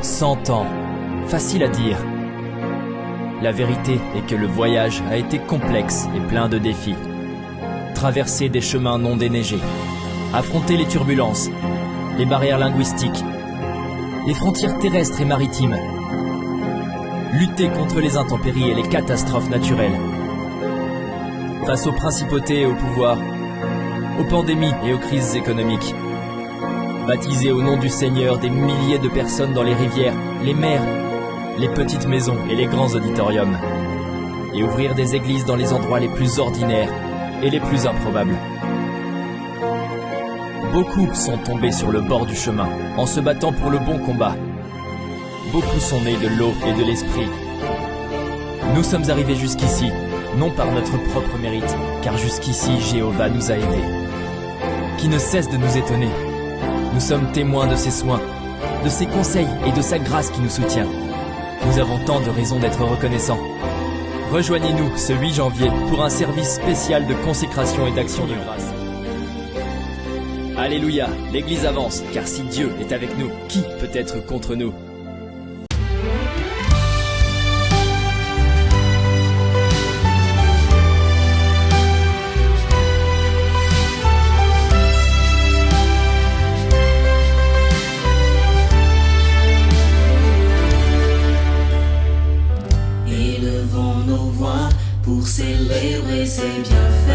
100 ans, facile à dire. La vérité est que le voyage a été complexe et plein de défis. Traverser des chemins non déneigés, affronter les turbulences, les barrières linguistiques, les frontières terrestres et maritimes, lutter contre les intempéries et les catastrophes naturelles, face aux principautés et au pouvoir, aux pandémies et aux crises économiques. Baptiser au nom du Seigneur des milliers de personnes dans les rivières, les mers, les petites maisons et les grands auditoriums. Et ouvrir des églises dans les endroits les plus ordinaires et les plus improbables. Beaucoup sont tombés sur le bord du chemin en se battant pour le bon combat. Beaucoup sont nés de l'eau et de l'esprit. Nous sommes arrivés jusqu'ici, non par notre propre mérite, car jusqu'ici Jéhovah nous a aidés, qui ne cesse de nous étonner. Nous sommes témoins de ses soins, de ses conseils et de sa grâce qui nous soutient. Nous avons tant de raisons d'être reconnaissants. Rejoignez-nous ce 8 janvier pour un service spécial de consécration et d'action de grâce. Alléluia, l'Église avance, car si Dieu est avec nous, qui peut être contre nous ? Pour célébrer ses bienfaits,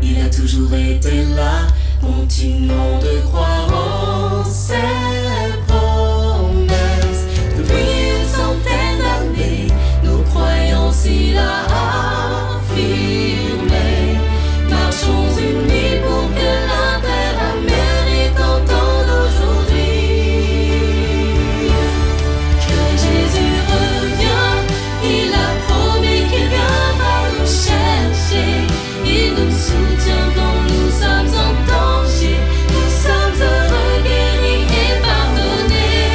il a toujours été là, continuons de croire en ses promesses. Depuis une centaine d'années, nos croyances il a affirmées. Marchons unis pour que la terre mérite entendre aujourd'hui que Jésus il a promis qu'il viendra nous chercher. Il nous soutient quand nous sommes en danger. Nous sommes heureux, guéris et pardonnés.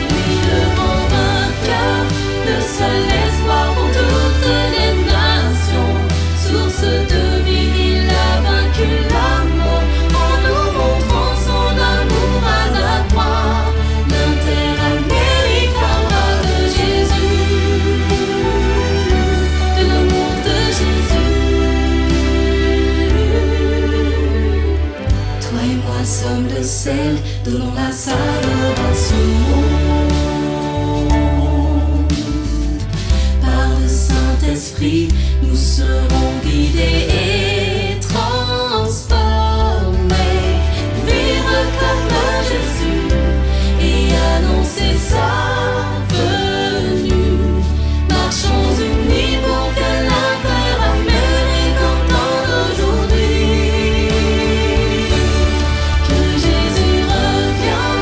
Lui le grand vainqueur, le seul espoir pour toutes les nations. Source de vie, il a vaincu la mort en nous montrant son amour à la croix. L'Inter-Amérique parlera de Jésus, de l'amour de Jésus. Toi et moi sommes le sel, donnons la saveur à ce monde. Par le Saint-Esprit, nous serons guidés et transformés. Vivre comme Jésus et annoncer sa venue. Marchons unis pour que la terre Amérique entende aujourd'hui que Jésus revient.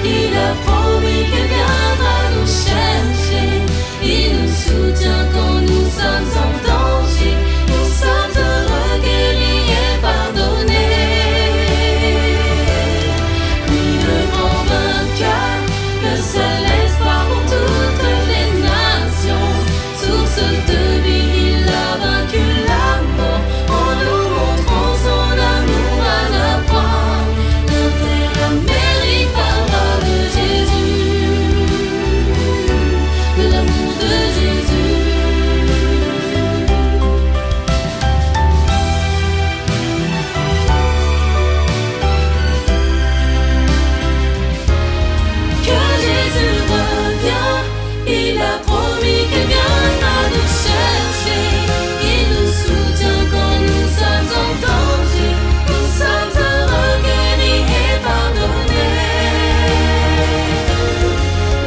Il a promis qu'il viendra nous chercher. Il nous soutient quand nous sommes en danger. Nous sommes heureux, guéris et pardonnés. Lui le grand vainqueur, le seul espoir pour toutes les nations. Source de vie, il a vaincu la mort en nous montrant son amour à la croix. L'Inter-Amérique parlera de Jésus, de l'amour de Jésus. Que Jésus revient, il a promis qu'il viendra nous chercher. Il nous soutient quand nous sommes en danger. Nous sommes heureux, guéris et pardonnés.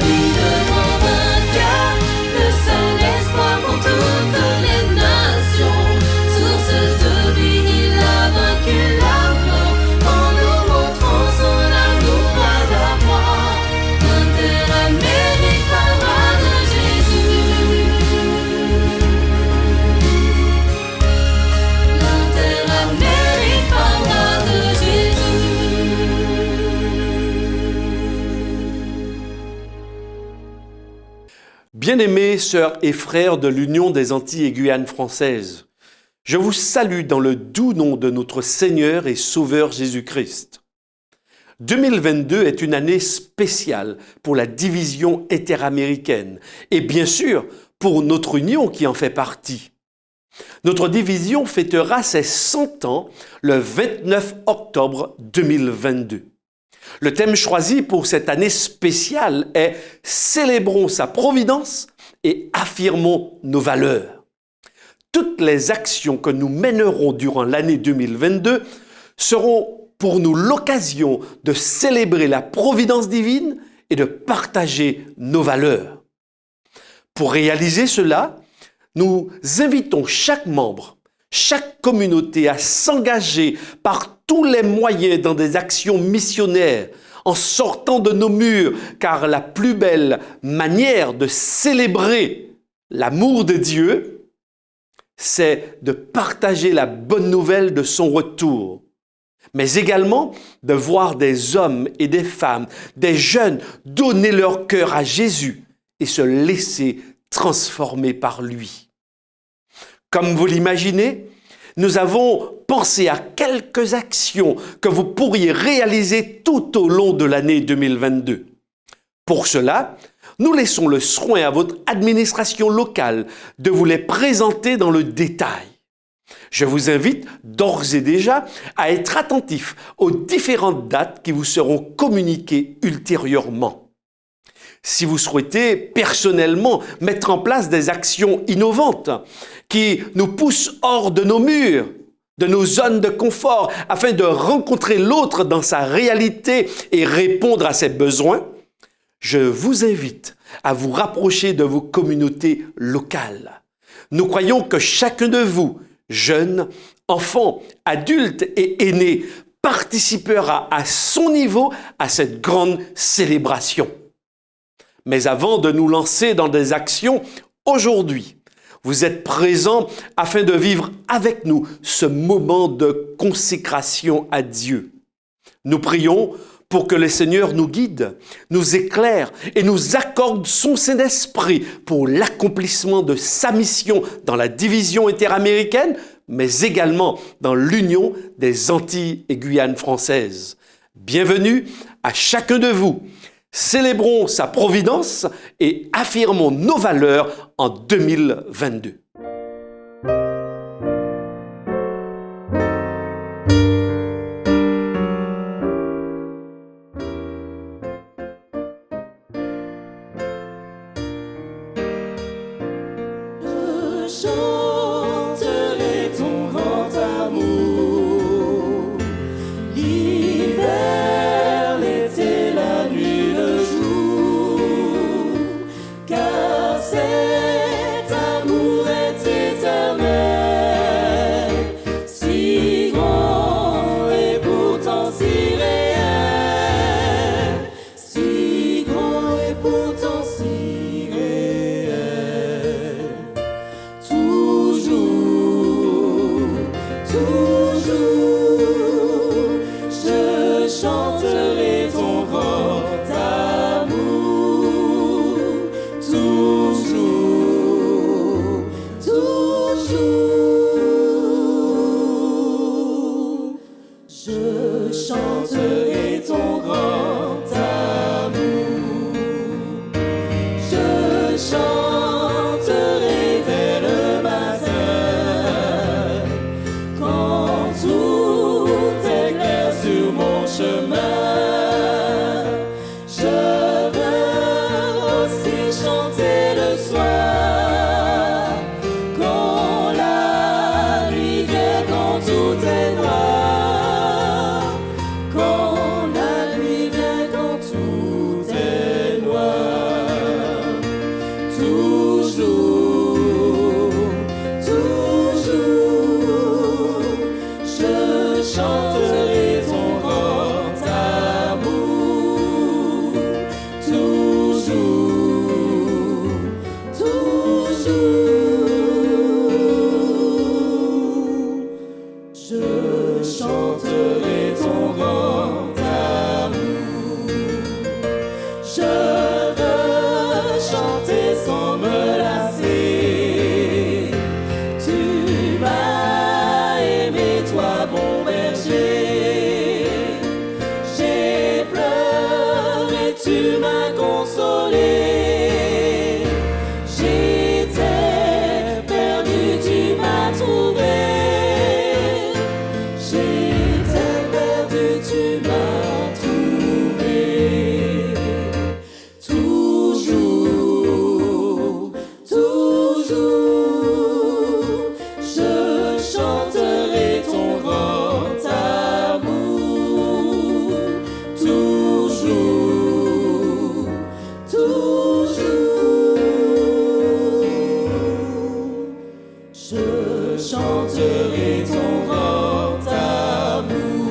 Lui le grand vainqueur, le seul espoir pour toutes les nations. Source de vie, il a vaincu la mort en nous montrant son amour à la croix. L'Inter-Amérique parlera de Jésus. L'Inter-Amérique parlera de Jésus. Bien-aimés sœurs et frères de l'Union des Antilles et Guyane françaises, Je vous salue dans le doux nom de notre Seigneur et Sauveur Jésus-Christ. 2022 est une année spéciale pour la division interaméricaine et bien sûr pour notre union qui en fait partie. Notre division fêtera ses 100 ans le 29 octobre 2022. Le thème choisi pour cette année spéciale est « Célébrons sa providence et affirmons nos valeurs ». Toutes les actions que nous mènerons durant l'année 2022 seront pour nous l'occasion de célébrer la providence divine et de partager nos valeurs. Pour réaliser cela, nous invitons chaque membre, chaque communauté à s'engager par tous les moyens dans des actions missionnaires en sortant de nos murs, car la plus belle manière de célébrer l'amour de Dieu, c'est de partager la bonne nouvelle de son retour, mais également de voir des hommes et des femmes, des jeunes donner leur cœur à Jésus et se laisser transformer par lui. Comme vous l'imaginez, nous avons pensé à quelques actions que vous pourriez réaliser tout au long de l'année 2022. Pour cela, nous laissons le soin à votre administration locale de vous les présenter dans le détail. Je vous invite d'ores et déjà à être attentif aux différentes dates qui vous seront communiquées ultérieurement. Si vous souhaitez personnellement mettre en place des actions innovantes qui nous poussent hors de nos murs, de nos zones de confort, afin de rencontrer l'autre dans sa réalité et répondre à ses besoins, je vous invite à vous rapprocher de vos communautés locales. Nous croyons que chacun de vous, jeunes, enfants, adultes et aînés, participera à son niveau à cette grande célébration. Mais avant de nous lancer dans des actions, aujourd'hui, vous êtes présents afin de vivre avec nous ce moment de consécration à Dieu. Nous prions pour que le Seigneur nous guide, nous éclaire et nous accorde son Saint-Esprit pour l'accomplissement de sa mission dans la division interaméricaine, mais également dans l'union des Antilles et Guyane françaises. Bienvenue à chacun de vous. Célébrons sa providence et affirmons nos valeurs en 2022. Chanterai ton grand amour, l'hiver, l'été, la nuit, le jour, car cet amour est éternel, si grand et pourtant si réel, si grand et pourtant si réel. Toujours, je chanterai ton grand amour. Toujours, je chanterai ton grand amour. Je chanterai dès le matin, quand tout est clair sur mon chemin. Je veux aussi chanter le soir, quand la nuit vient, quand tout est noir. Quand la nuit vient, quand tout est noir. Toujours, je chanterai ton grand amour. Toujours, je chanterai ton grand amour.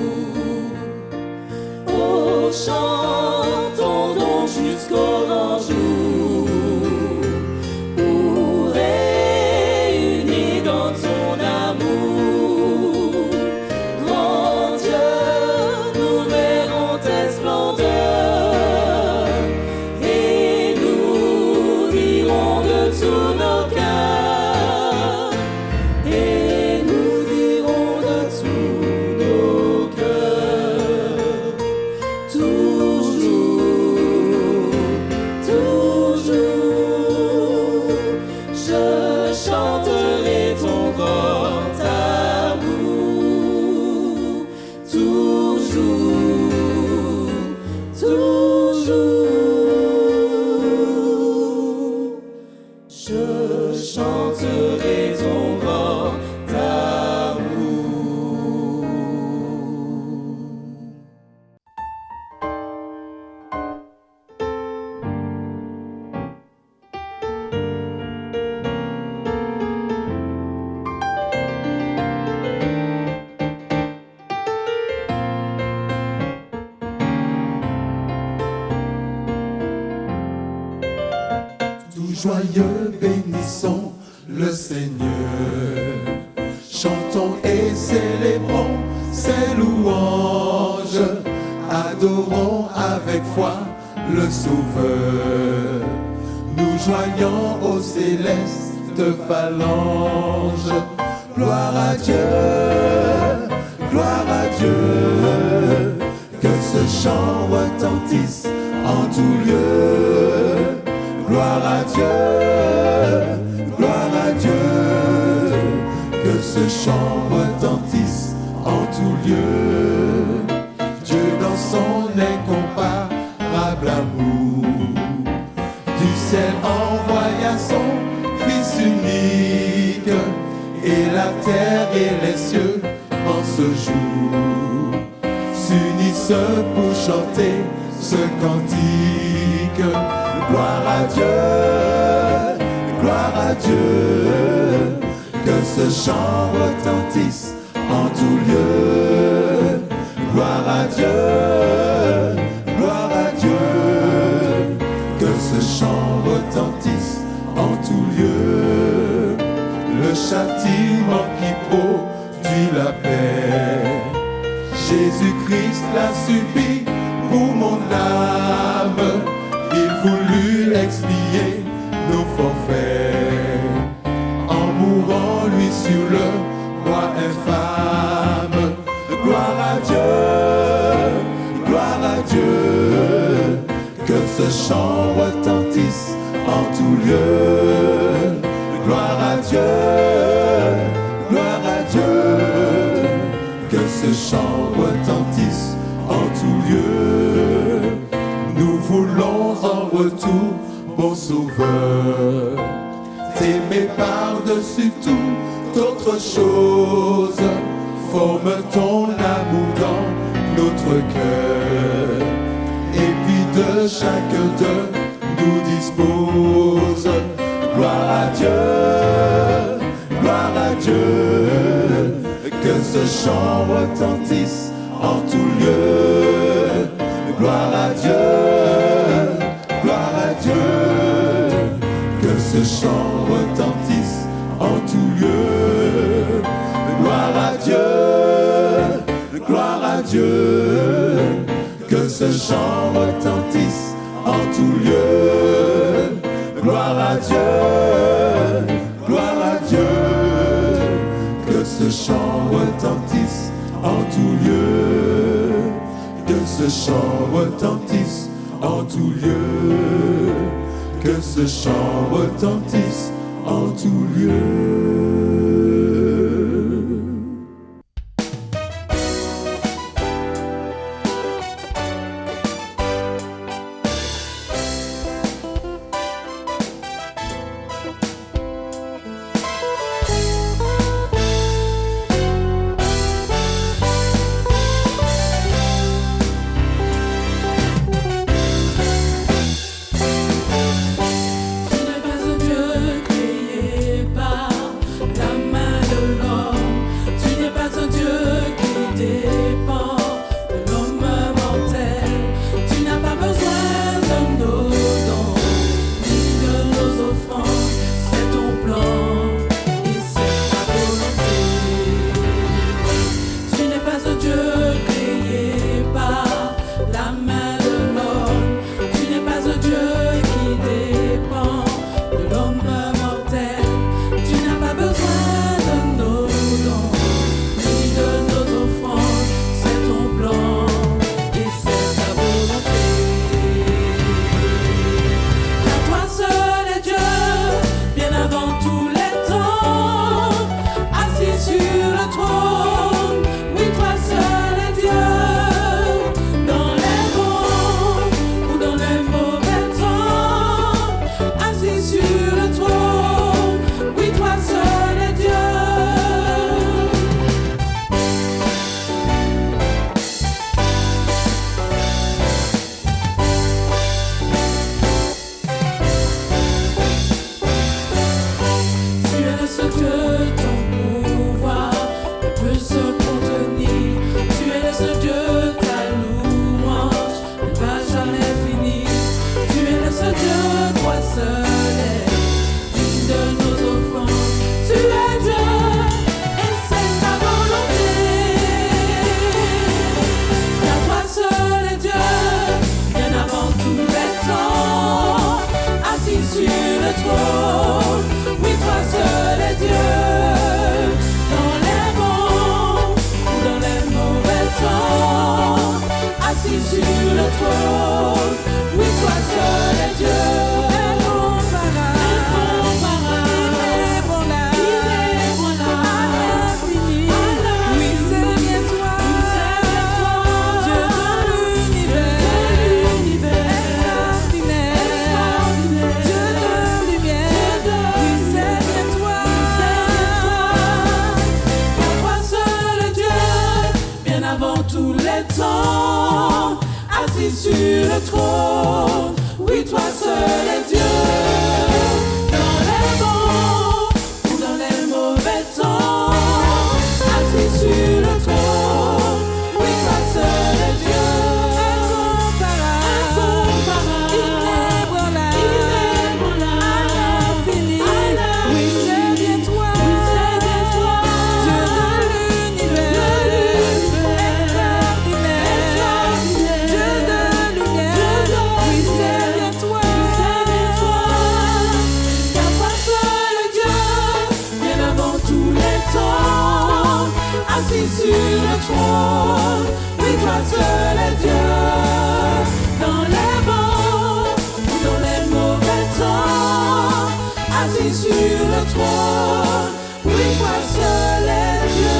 Oh, chantons donc jusqu'au grand jour, où réunis dans ton amour, grand Dieu, nous verrons tes splendeurs, et nous dirons de tous nos cœurs, et nous dirons de tous nos cœurs, toujours, toujours, je chanterai ton grand amour, toujours, toujours, je chanterai ton grand amour. Tout joyeux, bénissons le Seigneur. Chantons et célébrons ses louanges. Adorons avec foi le Sauveur. Nous joignons aux célestes phalanges. Gloire à Dieu, gloire à Dieu. Que ce chant retentisse en tout lieu. Gloire à Dieu, gloire à Dieu, que ce chant retentisse en tout lieu. Dieu dans son incomparable amour, du ciel envoya son Fils unique, et la terre et les cieux en ce jour s'unissent pour chanter ce cantique. Gloire à Dieu, gloire à Dieu, que ce chant retentisse en tout lieu. Gloire à Dieu, gloire à Dieu, que ce chant retentisse en tout lieu. Le châtiment qui produit la paix, Jésus-Christ l'a subi pour mon âme. Il voulut expier nos forfaits en mourant lui sur le bois infâme. Gloire à Dieu, gloire à Dieu, que ce chant retentisse en tout lieu. Gloire à Dieu, gloire à Dieu, que ce chant retentisse en tout lieu. Nous voulons en retour, bon Sauveur, t'aimer par-dessus toute autre chose. Forme ton amour dans notre cœur, et puis de chaque deux nous dispose. Gloire à Dieu, gloire à Dieu, que ce chant retentisse en tout lieu. Gloire à Dieu, gloire à Dieu, que ce chant retentisse en tout lieu. Gloire à Dieu, gloire à Dieu, que ce chant retentisse en tout lieu. Gloire à Dieu, gloire à Dieu, que ce chant retentisse en tout lieu. Que ce chant retentisse en tout lieu, que ce chant retentisse en tout lieu. Tu n'es pas un Dieu créé par la les temps, assis sur le trône. Oui, toi seul est Dieu. Dans les bons ou dans les mauvais temps, assis sur le trône. Oui, toi seul est Dieu. Sur le trône, oui, toi seul est Dieu. Dans les bons ou dans les mauvais temps, assis sur le trône, oui, toi seul est Dieu.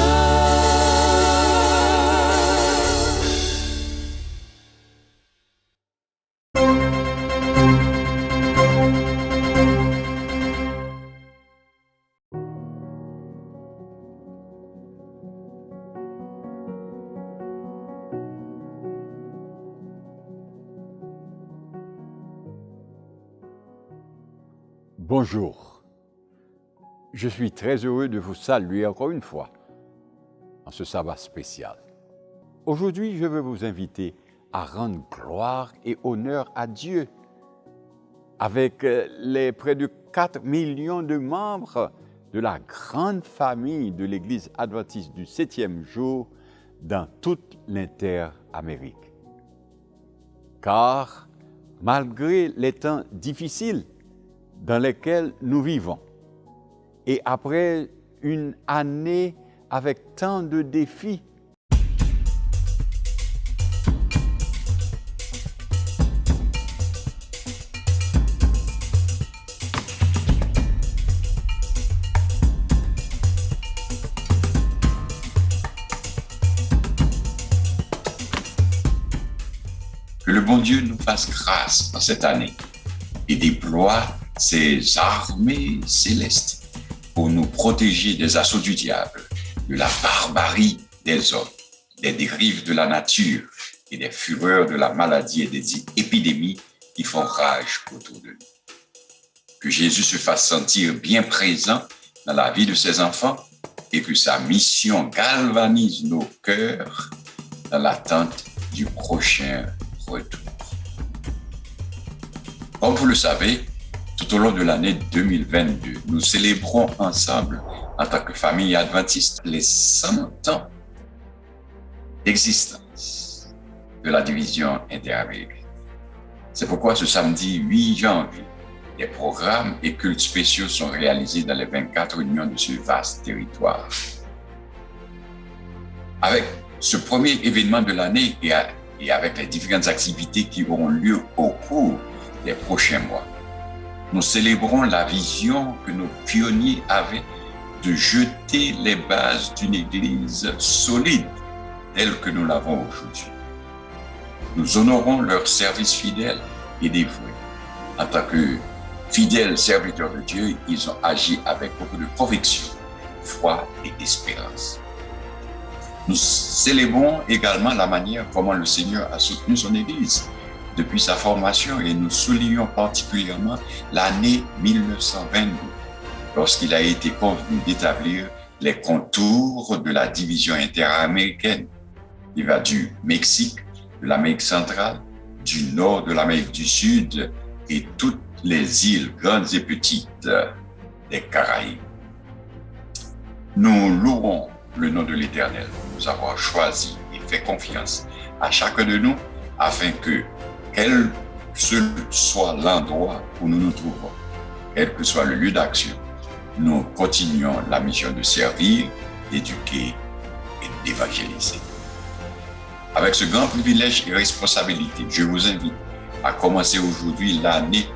Bonjour, je suis très heureux de vous saluer encore une fois en ce sabbat spécial. Aujourd'hui, je veux vous inviter à rendre gloire et honneur à Dieu avec les près de 4 millions de membres de la grande famille de l'Église adventiste du 7e jour dans toute l'Inter-Amérique. Car malgré les temps difficiles dans lesquels nous vivons, et après une année avec tant de défis, que le bon Dieu nous fasse grâce en cette année et déploie ses armées célestes pour nous protéger des assauts du diable, de la barbarie des hommes, des dérives de la nature et des fureurs de la maladie et des épidémies qui font rage autour de nous. Que Jésus se fasse sentir bien présent dans la vie de ses enfants et que sa mission galvanise nos cœurs dans l'attente du prochain retour. Comme vous le savez, tout au long de l'année 2022, nous célébrons ensemble, en tant que famille adventiste, les 100 ans d'existence de la division interaméricaine. C'est pourquoi ce samedi 8 janvier, des programmes et cultes spéciaux sont réalisés dans les 24 unions de ce vaste territoire. Avec ce premier événement de l'année et avec les différentes activités qui auront lieu au cours des prochains mois, nous célébrons la vision que nos pionniers avaient de jeter les bases d'une Église solide telle que nous l'avons aujourd'hui. Nous honorons leur service fidèle et dévoué. En tant que fidèles serviteurs de Dieu, ils ont agi avec beaucoup de conviction, foi et espérance. Nous célébrons également la manière comment le Seigneur a soutenu son Église depuis sa formation et nous soulignons particulièrement l'année 1922, lorsqu'il a été convenu d'établir les contours de la division interaméricaine qui va du Mexique, de l'Amérique centrale, du nord de l'Amérique du Sud et toutes les îles grandes et petites des Caraïbes. Nous louons le nom de l'Éternel pour nous avoir choisis et fait confiance à chacun de nous afin que, quel que soit l'endroit où nous nous trouvons, quel que soit le lieu d'action, nous continuons la mission de servir, d'éduquer et d'évangéliser. Avec ce grand privilège et responsabilité, je vous invite à commencer aujourd'hui l'année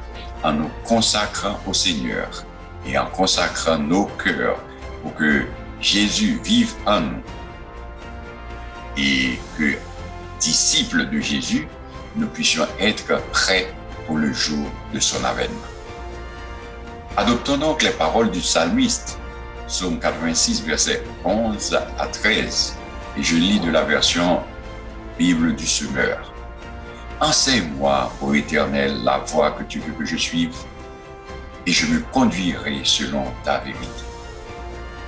en nous consacrant au Seigneur et en consacrant nos cœurs pour que Jésus vive en nous et que, disciples de Jésus, nous puissions être prêts pour le jour de son avènement. Adoptons donc les paroles du psalmiste, Psaume 86, versets 11 à 13, et je lis de la version Bible du semeur. Enseigne-moi, ô Éternel, la voie que tu veux que je suive, et je me conduirai selon ta vérité.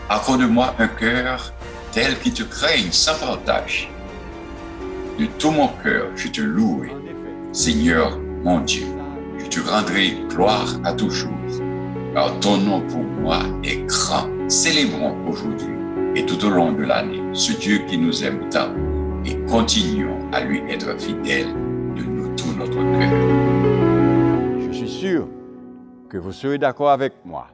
Accorde-moi un cœur tel qui te craigne sans partage. De tout mon cœur, je te louerai, Seigneur mon Dieu. Je te rendrai gloire à toujours, car ton nom pour moi est grand. Célébrons aujourd'hui et tout au long de l'année ce Dieu qui nous aime tant et continuons à lui être fidèles de tout notre cœur. Je suis sûr que vous serez d'accord avec moi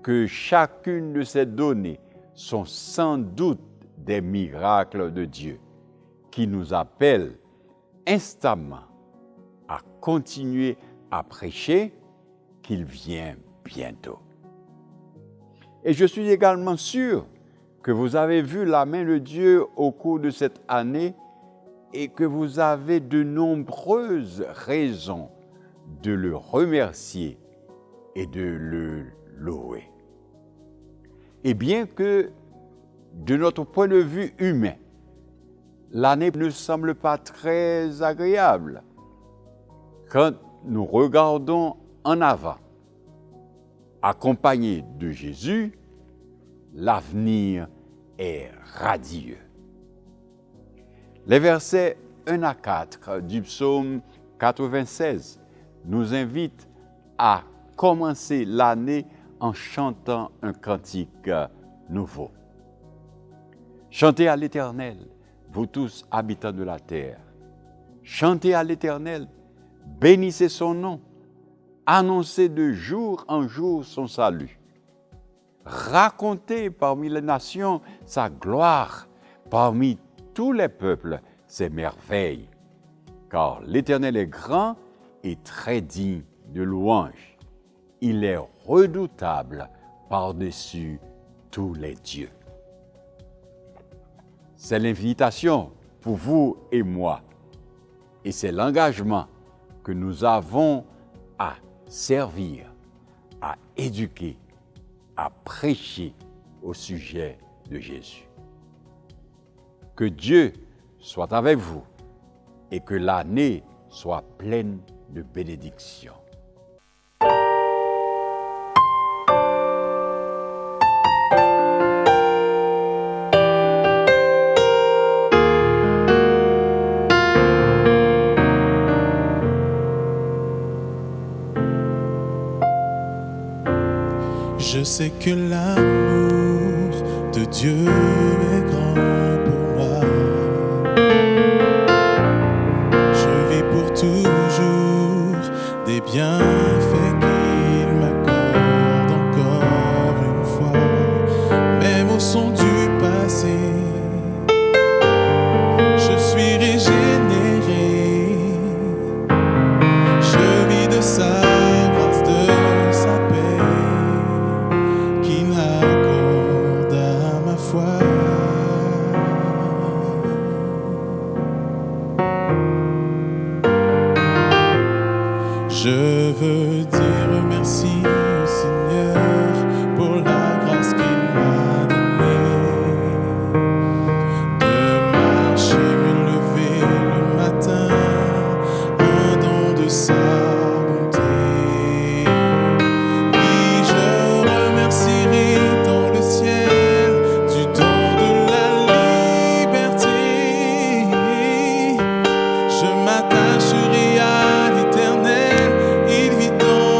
que chacune de ces données sont sans doute des miracles de Dieu qui nous appellent instamment à continuer à prêcher qu'il vient bientôt. Et je suis également sûr que vous avez vu la main de Dieu au cours de cette année et que vous avez de nombreuses raisons de le remercier et de le louer. Et bien que, de notre point de vue humain, l'année ne semble pas très agréable, quand nous regardons en avant, accompagnés de Jésus, l'avenir est radieux. Les versets 1 à 4 du psaume 96 nous invitent à commencer l'année en chantant un cantique nouveau. Chantez à l'Éternel, vous tous habitants de la terre. Chantez à l'Éternel, bénissez son nom, annoncez de jour en jour son salut. Racontez parmi les nations sa gloire, parmi tous les peuples ses merveilles. Car l'Éternel est grand et très digne de louange. Il est redoutable par-dessus tous les dieux. C'est l'invitation pour vous et moi. Et c'est l'engagement que nous avons à servir, à éduquer, à prêcher au sujet de Jésus. Que Dieu soit avec vous et que l'année soit pleine de bénédictions. Je sais que l'amour de Dieu est grand pour moi. Je vis pour toujours des bienfaits qu'il m'accorde encore une fois. Même au son du passé, je suis régénéré. Je vis de sa grâce, de sa paix, qu'il m'accorde à ma foi. Je veux dire merci au Seigneur pour la grâce qu'il m'a donnée, de marcher, me lever le matin, un don de sa bonté. Oui, je remercierai dans le ciel du don de la liberté. Je m'attacherai à l'Éternel, il vit dans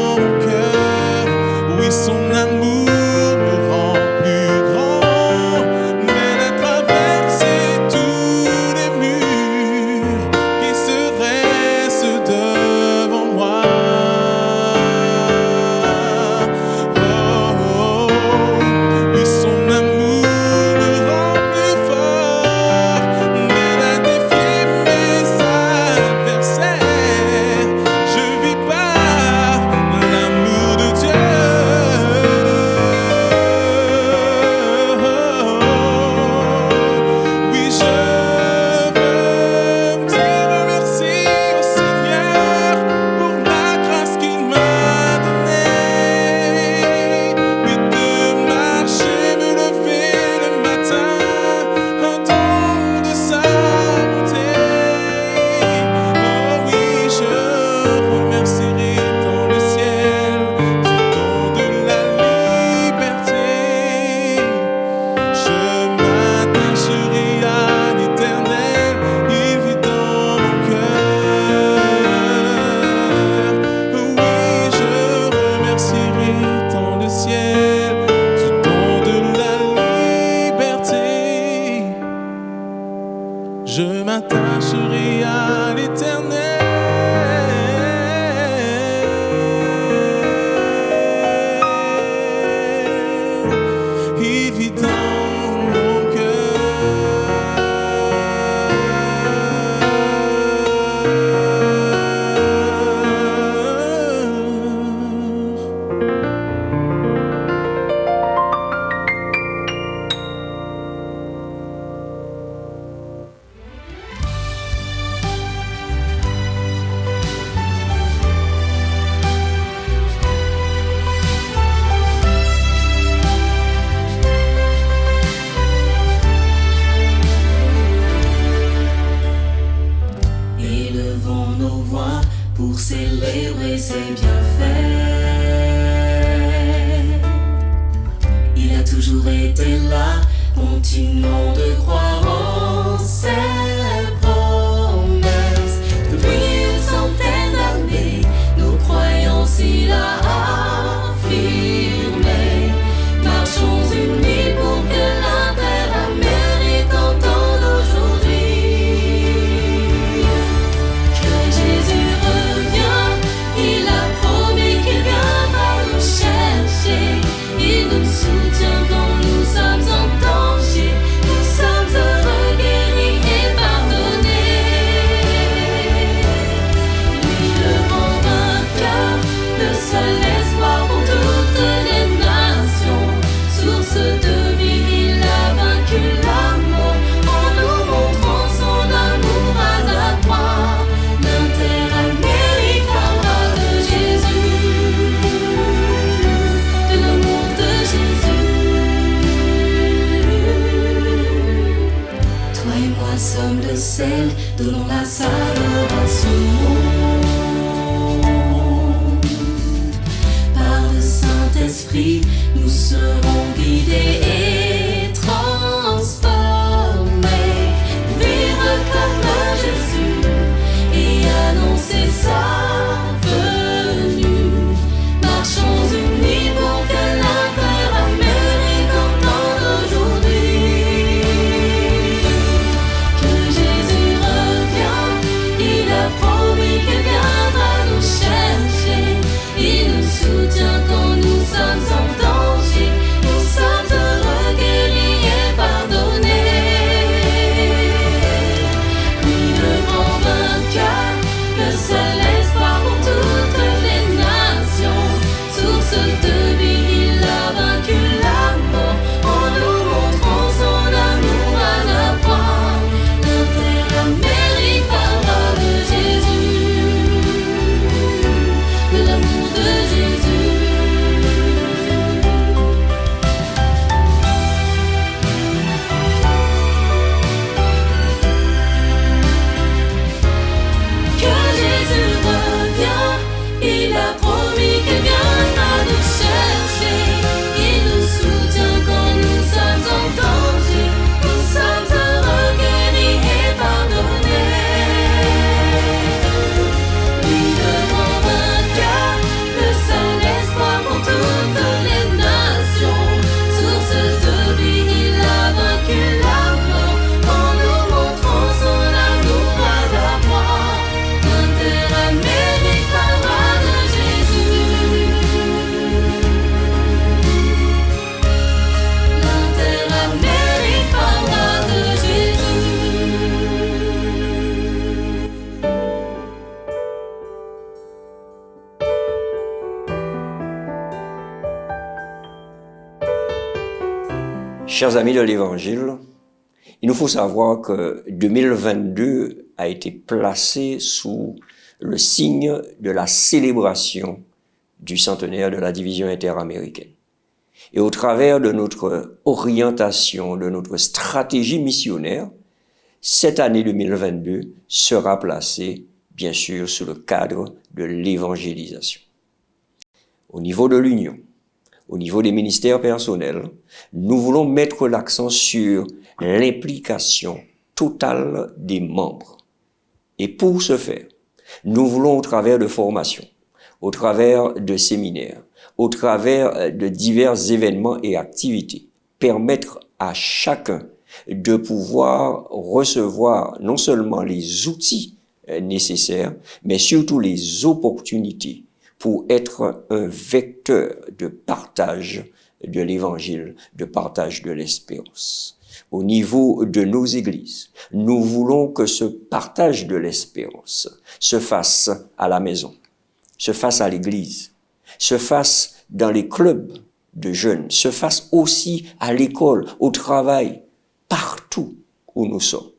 je m'attacherai à l'Éternel. Il vit dans mon cœur. Élevons nos voix pour célébrer ses bienfaits. Il a toujours été là, continuons de croire en ses promesses. Depuis une centaine d'années, nos croyances il a affirmées. Marchons unis pour que la terre Amérique entende aujourd'hui que Jésus revient. Il a promis qu'il viendra nous chercher. Il nous soutient quand nous sommes en danger. Nous sommes heureux, guéris et pardonnés. Lui le grand vainqueur, le seul espoir pour toutes les nations. Source de vie, il a vaincu la mort en nous montrant son amour à la croix. L'Inter-Amérique parlera de Jésus, de l'amour de Jésus. Toi et moi sommes le sel, donnons la saveur à ce monde. Par le Saint-Esprit, nous serons guidés et transformés. Vivre comme Jésus et annoncer sa venue. Marchons unis pour que l'Inter-Amérique entende aujourd'hui que Jésus revient. Il a promis qu'il viendra nous chercher. Il nous soutient quand nous sommes en danger. Nous sommes heureux, guéris et pardonnés. Lui le grand vainqueur, le seul espoir pour toutes les nations. Source de vie, il a vaincu la mort en nous montrant son amour à la croix. L'Inter-Amérique parlera de Jésus, de l'amour de Jésus. Que Jésus revient, il a promis qu'il viendra nous chercher. Il nous soutient quand nous sommes en danger. Nous sommes heureux, guéris et pardonnés. Lui le grand vainqueur, le seul espoir pour toutes les nations. Source de vie, il a vaincu la mort en nous montrant son amour à la croix. L'Inter-Amérique parlera de Jésus. L'Inter-Amérique parlera de Jésus. Chers amis de l'Évangile, il nous faut savoir que 2022 a été placé sous le signe de la célébration du centenaire de la division interaméricaine. Et au travers de notre orientation, de notre stratégie missionnaire, cette année 2022 sera placée, bien sûr, sous le cadre de l'évangélisation. Au niveau de l'Union, au niveau des ministères personnels, nous voulons mettre l'accent sur l'implication totale des membres. Et pour ce faire, nous voulons, au travers de formations, au travers de séminaires, au travers de divers événements et activités, permettre à chacun de pouvoir recevoir non seulement les outils nécessaires, mais surtout les opportunités pour être un vecteur de partage de l'évangile, de partage de l'espérance. Au niveau de nos églises, nous voulons que ce partage de l'espérance se fasse à la maison, se fasse à l'église, se fasse dans les clubs de jeunes, se fasse aussi à l'école, au travail, partout où nous sommes.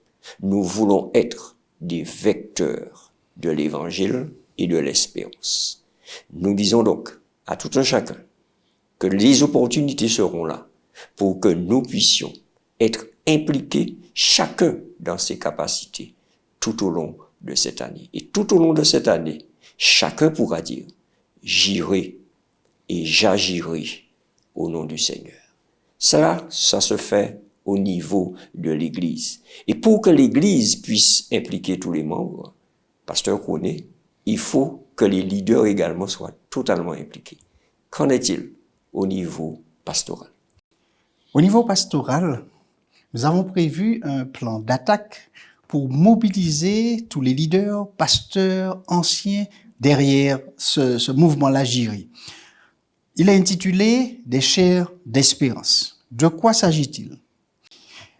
Nous voulons être des vecteurs de l'évangile et de l'espérance. Nous disons donc à tout un chacun que les opportunités seront là pour que nous puissions être impliqués chacun dans ses capacités tout au long de cette année. Et tout au long de cette année, chacun pourra dire « J'irai et j'agirai au nom du Seigneur ». Ça se fait au niveau de l'Église. Et pour que l'Église puisse impliquer tous les membres, Pasteur Koné, il faut que les leaders également soient totalement impliqués. Qu'en est-il au niveau pastoral? Au niveau pastoral, nous avons prévu un plan d'attaque pour mobiliser tous les leaders, pasteurs, anciens derrière ce mouvement-là JIRI. Il est intitulé « Des chairs d'espérance ». De quoi s'agit-il?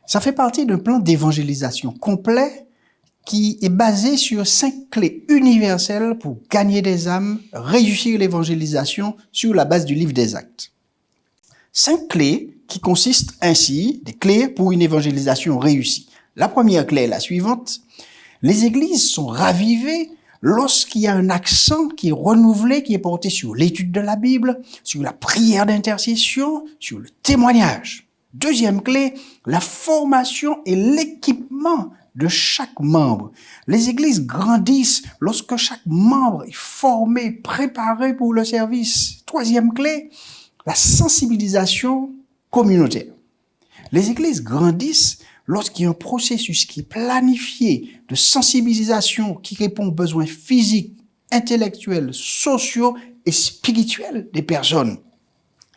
Ça fait partie d'un plan d'évangélisation complet qui est basé sur 5 clés universelles pour gagner des âmes, réussir l'évangélisation sur la base du livre des Actes. 5 clés qui consistent ainsi, des clés pour une évangélisation réussie. La première clé est la suivante. Les églises sont ravivées lorsqu'il y a un accent qui est renouvelé, qui est porté sur l'étude de la Bible, sur la prière d'intercession, sur le témoignage. Deuxième clé, la formation et l'équipement de chaque membre. Les églises grandissent lorsque chaque membre est formé, préparé pour le service. Troisième clé, la sensibilisation communautaire. Les églises grandissent lorsqu'il y a un processus qui est planifié de sensibilisation qui répond aux besoins physiques, intellectuels, sociaux et spirituels des personnes.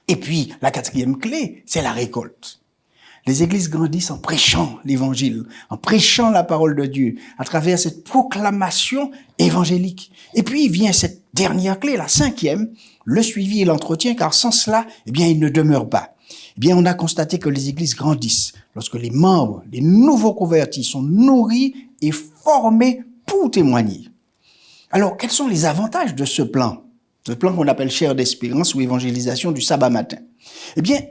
Et puis, la quatrième clé, c'est la récolte. Les églises grandissent en prêchant l'évangile, en prêchant la parole de Dieu, à travers cette proclamation évangélique. Et puis vient cette dernière clé, la cinquième, le suivi et l'entretien, car sans cela, il ne demeure pas. On a constaté que les églises grandissent lorsque les membres, les nouveaux convertis sont nourris et formés pour témoigner. Alors, quels sont les avantages de ce plan? Ce plan qu'on appelle chair d'espérance ou évangélisation du sabbat matin.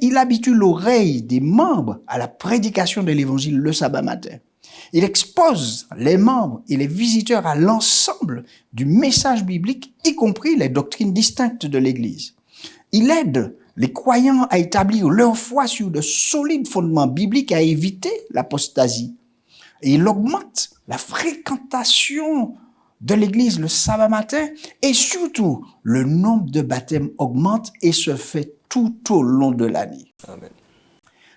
Il habitue l'oreille des membres à la prédication de l'évangile le sabbat matin. Il expose les membres et les visiteurs à l'ensemble du message biblique, y compris les doctrines distinctes de l'Église. Il aide les croyants à établir leur foi sur de solides fondements bibliques et à éviter l'apostasie. Et il augmente la fréquentation de l'église le sabbat matin et surtout le nombre de baptêmes augmente et se fait tout au long de l'année. Amen.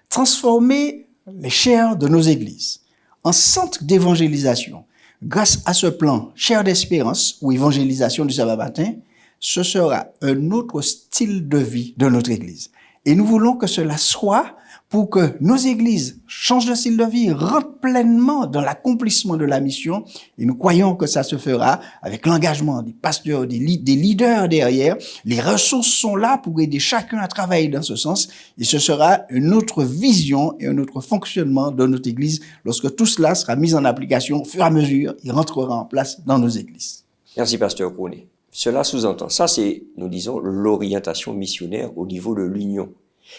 Transformer les chairs de nos églises en centres d'évangélisation grâce à ce plan chair d'espérance ou évangélisation du sabbat matin, ce sera un autre style de vie de notre église. Et nous voulons que cela soit pour que nos églises changent de style de vie, rentrent pleinement dans l'accomplissement de la mission. Et nous croyons que ça se fera avec l'engagement des pasteurs, des leaders derrière. Les ressources sont là pour aider chacun à travailler dans ce sens. Et ce sera une autre vision et un autre fonctionnement de notre église lorsque tout cela sera mis en application au fur et à mesure. Il rentrera en place dans nos églises. Merci, Pasteur Koné. Cela sous-entend, ça c'est, nous disons, l'orientation missionnaire au niveau de l'union.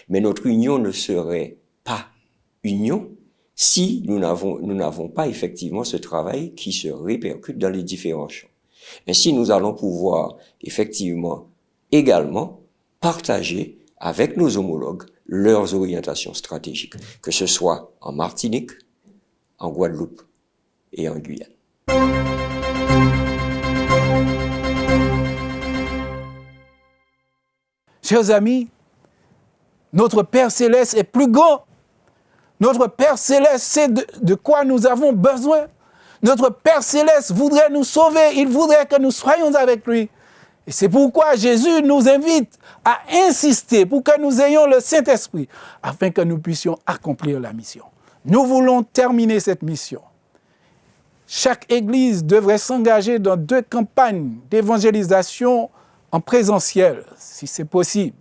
Mais notre union ne serait pas union si nous n'avons pas effectivement ce travail qui se répercute dans les différents champs. Ainsi, nous allons pouvoir effectivement également partager avec nos homologues leurs orientations stratégiques, que ce soit en Martinique, en Guadeloupe et en Guyane. Chers amis, notre Père Céleste est plus grand. Notre Père Céleste sait de quoi nous avons besoin. Notre Père Céleste voudrait nous sauver. Il voudrait que nous soyons avec lui. Et c'est pourquoi Jésus nous invite à insister pour que nous ayons le Saint-Esprit afin que nous puissions accomplir la mission. Nous voulons terminer cette mission. Chaque église devrait s'engager dans 2 campagnes d'évangélisation en présentiel, si c'est possible.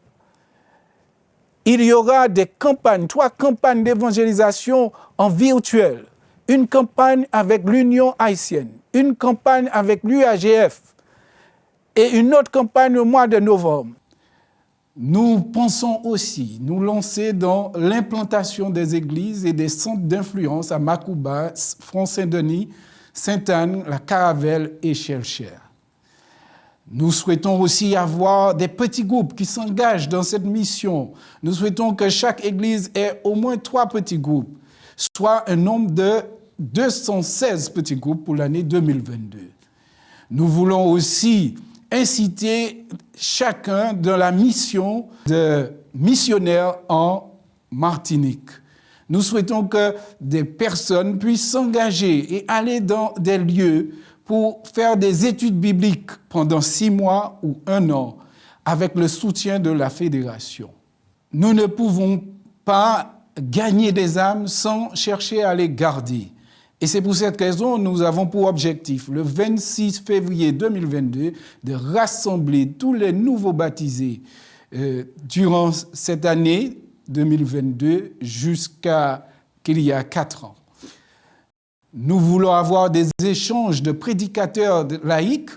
Il y aura des campagnes, 3 campagnes d'évangélisation en virtuel. Une campagne avec l'Union haïtienne, une campagne avec l'UAGF et une autre campagne au mois de novembre. Nous pensons aussi nous lancer dans l'implantation des églises et des centres d'influence à Macouba, Front-Saint-Denis, Sainte-Anne, la Caravelle et Chelcher. Nous souhaitons aussi avoir des petits groupes qui s'engagent dans cette mission. Nous souhaitons que chaque église ait au moins 3 petits groupes, soit un nombre de 216 petits groupes pour l'année 2022. Nous voulons aussi inciter chacun dans la mission de missionnaire en Martinique. Nous souhaitons que des personnes puissent s'engager et aller dans des lieux pour faire des études bibliques pendant 6 mois ou 1 an avec le soutien de la fédération. Nous ne pouvons pas gagner des âmes sans chercher à les garder. Et c'est pour cette raison que nous avons pour objectif, le 26 février 2022, de rassembler tous les nouveaux baptisés durant cette année 2022 jusqu'à qu'il y a 4 ans. Nous voulons avoir des échanges de prédicateurs laïcs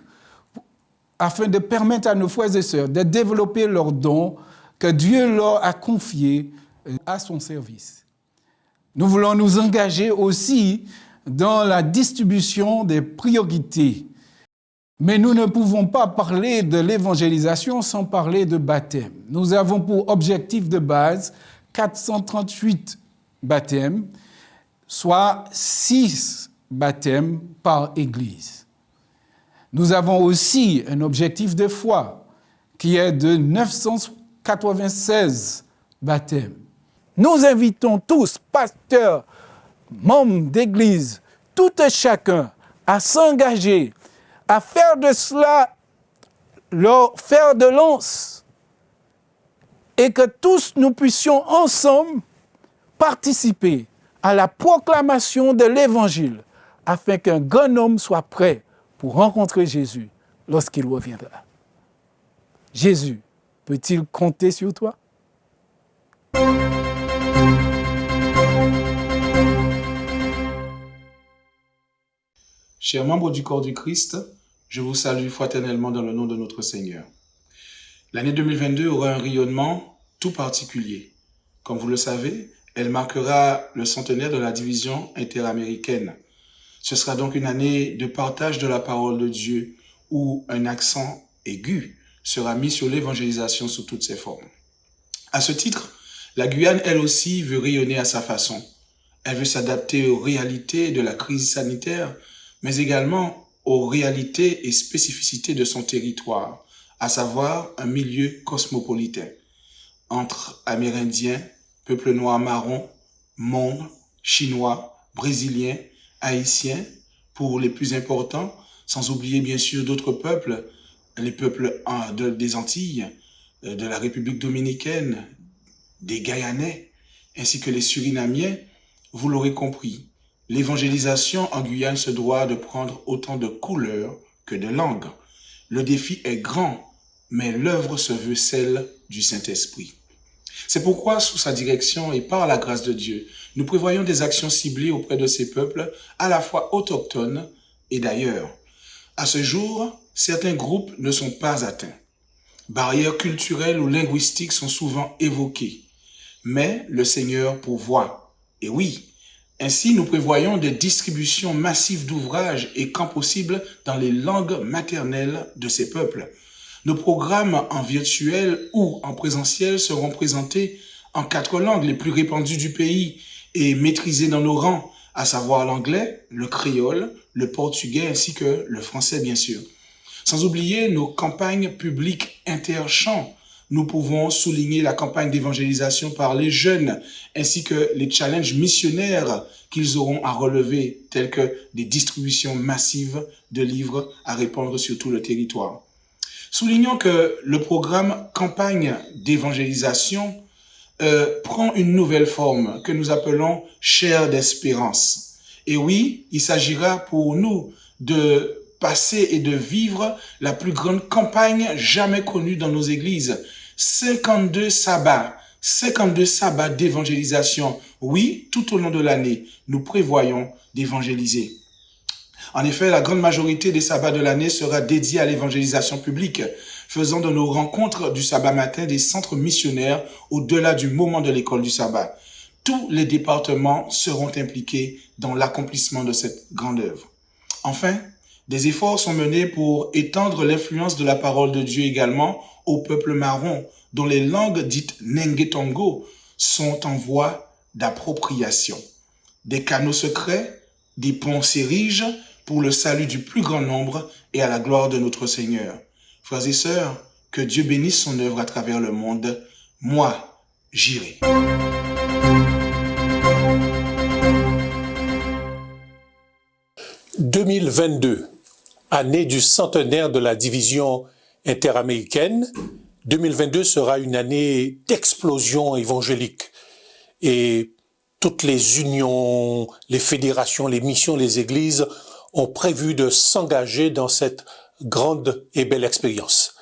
afin de permettre à nos frères et sœurs de développer leurs dons que Dieu leur a confiés à son service. Nous voulons nous engager aussi dans la distribution des priorités. Mais nous ne pouvons pas parler de l'évangélisation sans parler de baptême. Nous avons pour objectif de base 438 baptêmes, soit 6 baptêmes par église. Nous avons aussi un objectif de foi qui est de 996 baptêmes. Nous invitons tous, pasteurs, membres d'église, tout et chacun, à s'engager, à faire de cela leur fer de lance et que tous nous puissions ensemble participer à la proclamation de l'Évangile afin qu'un grand homme soit prêt pour rencontrer Jésus lorsqu'il reviendra. Jésus peut-il compter sur toi? Chers membres du corps du Christ, je vous salue fraternellement dans le nom de notre Seigneur. L'année 2022 aura un rayonnement tout particulier. Comme vous le savez, elle marquera le centenaire de la division interaméricaine. Ce sera donc une année de partage de la parole de Dieu où un accent aigu sera mis sur l'évangélisation sous toutes ses formes. À ce titre, la Guyane, elle aussi, veut rayonner à sa façon. Elle veut s'adapter aux réalités de la crise sanitaire, mais également aux réalités et spécificités de son territoire, à savoir un milieu cosmopolitain, entre Amérindiens, peuples noirs marrons, Hmong, Chinois, Brésiliens, Haïtiens, pour les plus importants, sans oublier bien sûr d'autres peuples, les peuples des Antilles, de la République dominicaine, des Guyanais, ainsi que les Surinamiens. Vous l'aurez compris, l'évangélisation en Guyane se doit de prendre autant de couleurs que de langues. Le défi est grand, mais l'œuvre se veut celle du Saint-Esprit. C'est pourquoi, sous sa direction et par la grâce de Dieu, nous prévoyons des actions ciblées auprès de ces peuples, à la fois autochtones et d'ailleurs. À ce jour, certains groupes ne sont pas atteints. Barrières culturelles ou linguistiques sont souvent évoquées. Mais le Seigneur pourvoit. Et oui, ainsi nous prévoyons des distributions massives d'ouvrages et quand possible dans les langues maternelles de ces peuples. Nos programmes en virtuel ou en présentiel seront présentés en 4 langues les plus répandues du pays et maîtrisées dans nos rangs, à savoir l'anglais, le créole, le portugais ainsi que le français bien sûr. Sans oublier nos campagnes publiques interchamps. Nous pouvons souligner la campagne d'évangélisation par les jeunes ainsi que les challenges missionnaires qu'ils auront à relever, tels que des distributions massives de livres à répandre sur tout le territoire. Soulignons que le programme campagne d'évangélisation prend une nouvelle forme que nous appelons chair d'espérance. Et oui, il s'agira pour nous de passer et de vivre la plus grande campagne jamais connue dans nos églises. 52 sabbats d'évangélisation. Oui, tout au long de l'année, nous prévoyons d'évangéliser. En effet, la grande majorité des sabbats de l'année sera dédiée à l'évangélisation publique, faisant de nos rencontres du sabbat matin des centres missionnaires au-delà du moment de l'école du sabbat. Tous les départements seront impliqués dans l'accomplissement de cette grande œuvre. Enfin, des efforts sont menés pour étendre l'influence de la parole de Dieu également au peuple marron, dont les langues dites Nengetongo sont en voie d'appropriation. Des canaux secrets, des ponts s'érigent pour le salut du plus grand nombre et à la gloire de notre Seigneur. Frères et sœurs, que Dieu bénisse son œuvre à travers le monde. Moi, j'irai. « 2022, année du centenaire de la division interaméricaine. 2022 sera une année d'explosion évangélique. Et toutes les unions, les fédérations, les missions, les églises ont prévu de s'engager dans cette grande et belle expérience.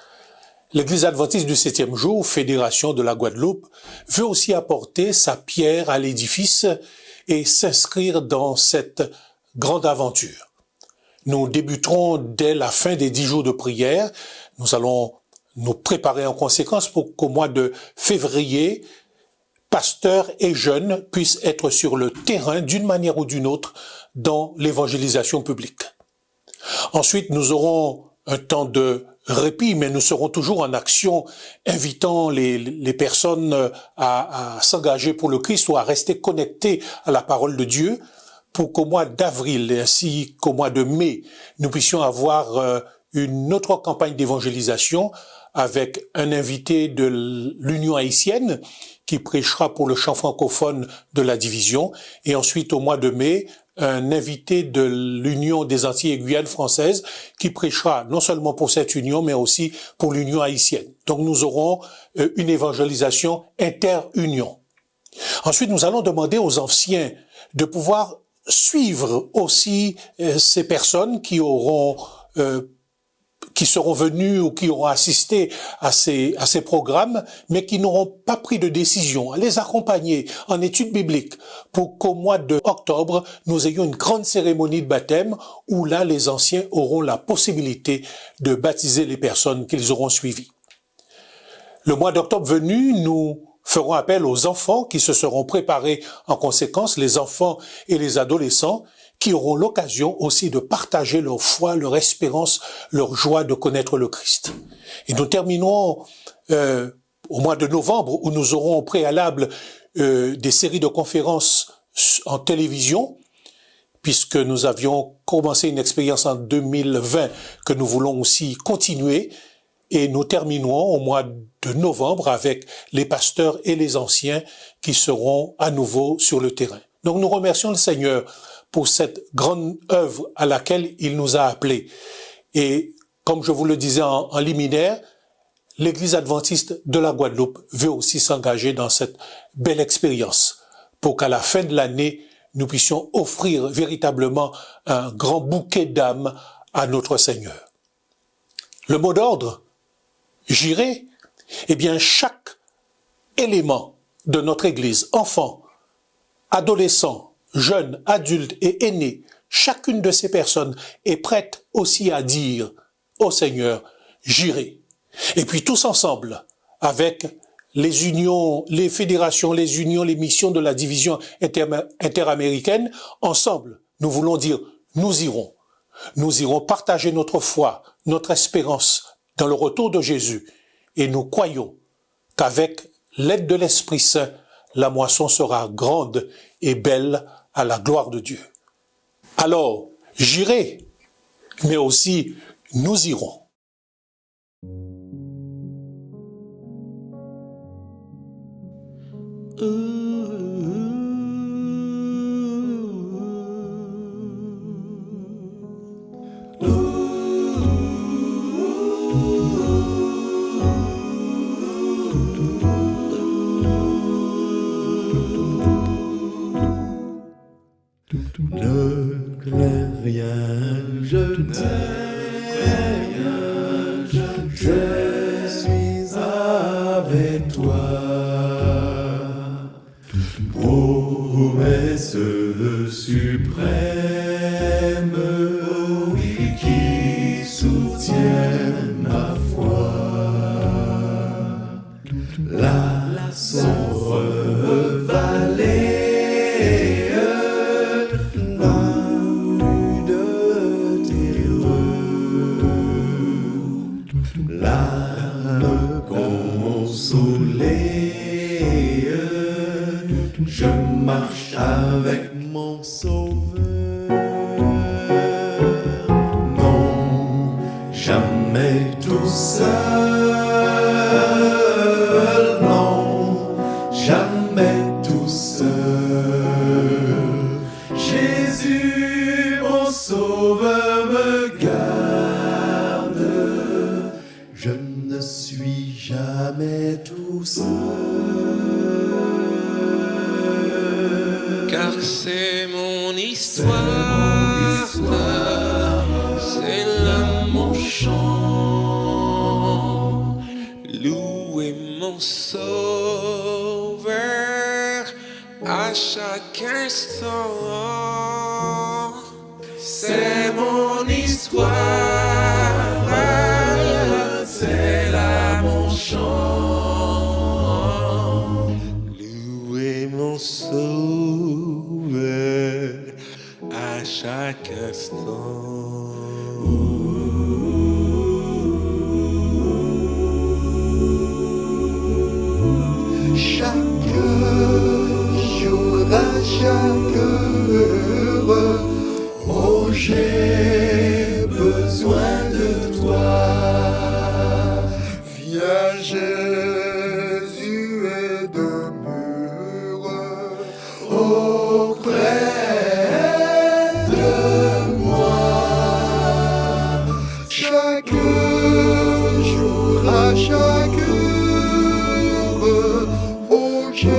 L'Église adventiste du 7e jour, Fédération de la Guadeloupe, veut aussi apporter sa pierre à l'édifice et s'inscrire dans cette grande aventure. Nous débuterons dès la fin des 10 jours de prière. Nous allons nous préparer en conséquence pour qu'au mois de février, pasteurs et jeunes puissent être sur le terrain d'une manière ou d'une autre dans l'évangélisation publique. Ensuite, nous aurons un temps de répit, mais nous serons toujours en action, invitant les personnes à s'engager pour le Christ ou à rester connectées à la parole de Dieu pour qu'au mois d'avril ainsi qu'au mois de mai, nous puissions avoir une autre campagne d'évangélisation avec un invité de l'Union haïtienne qui prêchera pour le chant francophone de la division, et ensuite au mois de mai, un invité de l'Union des Antilles et Guyane françaises qui prêchera non seulement pour cette union, mais aussi pour l'Union haïtienne. Donc nous aurons une évangélisation inter-union. Ensuite, nous allons demander aux anciens de pouvoir suivre aussi ces personnes qui seront venus ou qui auront assisté à ces programmes, mais qui n'auront pas pris de décision, à les accompagner en études bibliques pour qu'au mois d'octobre, nous ayons une grande cérémonie de baptême où là, les anciens auront la possibilité de baptiser les personnes qu'ils auront suivies. Le mois d'octobre venu, nous ferons appel aux enfants qui se seront préparés en conséquence, les enfants et les adolescents, qui auront l'occasion aussi de partager leur foi, leur espérance, leur joie de connaître le Christ. Et nous terminerons au mois de novembre, où nous aurons au préalable des séries de conférences en télévision, puisque nous avions commencé une expérience en 2020 que nous voulons aussi continuer, et nous terminerons au mois de novembre avec les pasteurs et les anciens qui seront à nouveau sur le terrain. Donc nous remercions le Seigneur pour cette grande œuvre à laquelle il nous a appelés. Et comme je vous le disais en liminaire, l'Église adventiste de la Guadeloupe veut aussi s'engager dans cette belle expérience pour qu'à la fin de l'année, nous puissions offrir véritablement un grand bouquet d'âmes à notre Seigneur. Le mot d'ordre, j'irai, eh bien chaque élément de notre Église, enfants, adolescents, jeunes, adultes et aînés, chacune de ces personnes est prête aussi à dire au Seigneur, j'irai. Et puis tous ensemble, avec les unions, les fédérations, les unions, les missions de la division interaméricaine, ensemble, nous voulons dire, nous irons. Nous irons partager notre foi, notre espérance dans le retour de Jésus. Et nous croyons qu'avec l'aide de l'Esprit Saint, la moisson sera grande et belle à la gloire de Dieu. Alors, j'irai, mais aussi nous irons. Ne crains rien, je n'ai rien, je suis avec toi. Promesse suprême, oui, qui soutient ma foi. La sombre vallée n'a plus de terreur. L'âme consolée, je marche avec mon Sauveur. Non, jamais tout seul. Non, jamais tout seul. Jésus, mon Sauveur, me garde. Je ne suis jamais tout seul. Car c'est mon histoire, c'est là mon chant. Louer mon Sauveur à chaque instant. C'est mon histoire, c'est là mon chant. Louer mon Sauveur à chaque instant. Chaque jour, à chaque heure, oh, j'ai besoin de toi. Viens, Jésus, et demeure auprès de moi. Chaque jour, à chaque heure, oh, j'ai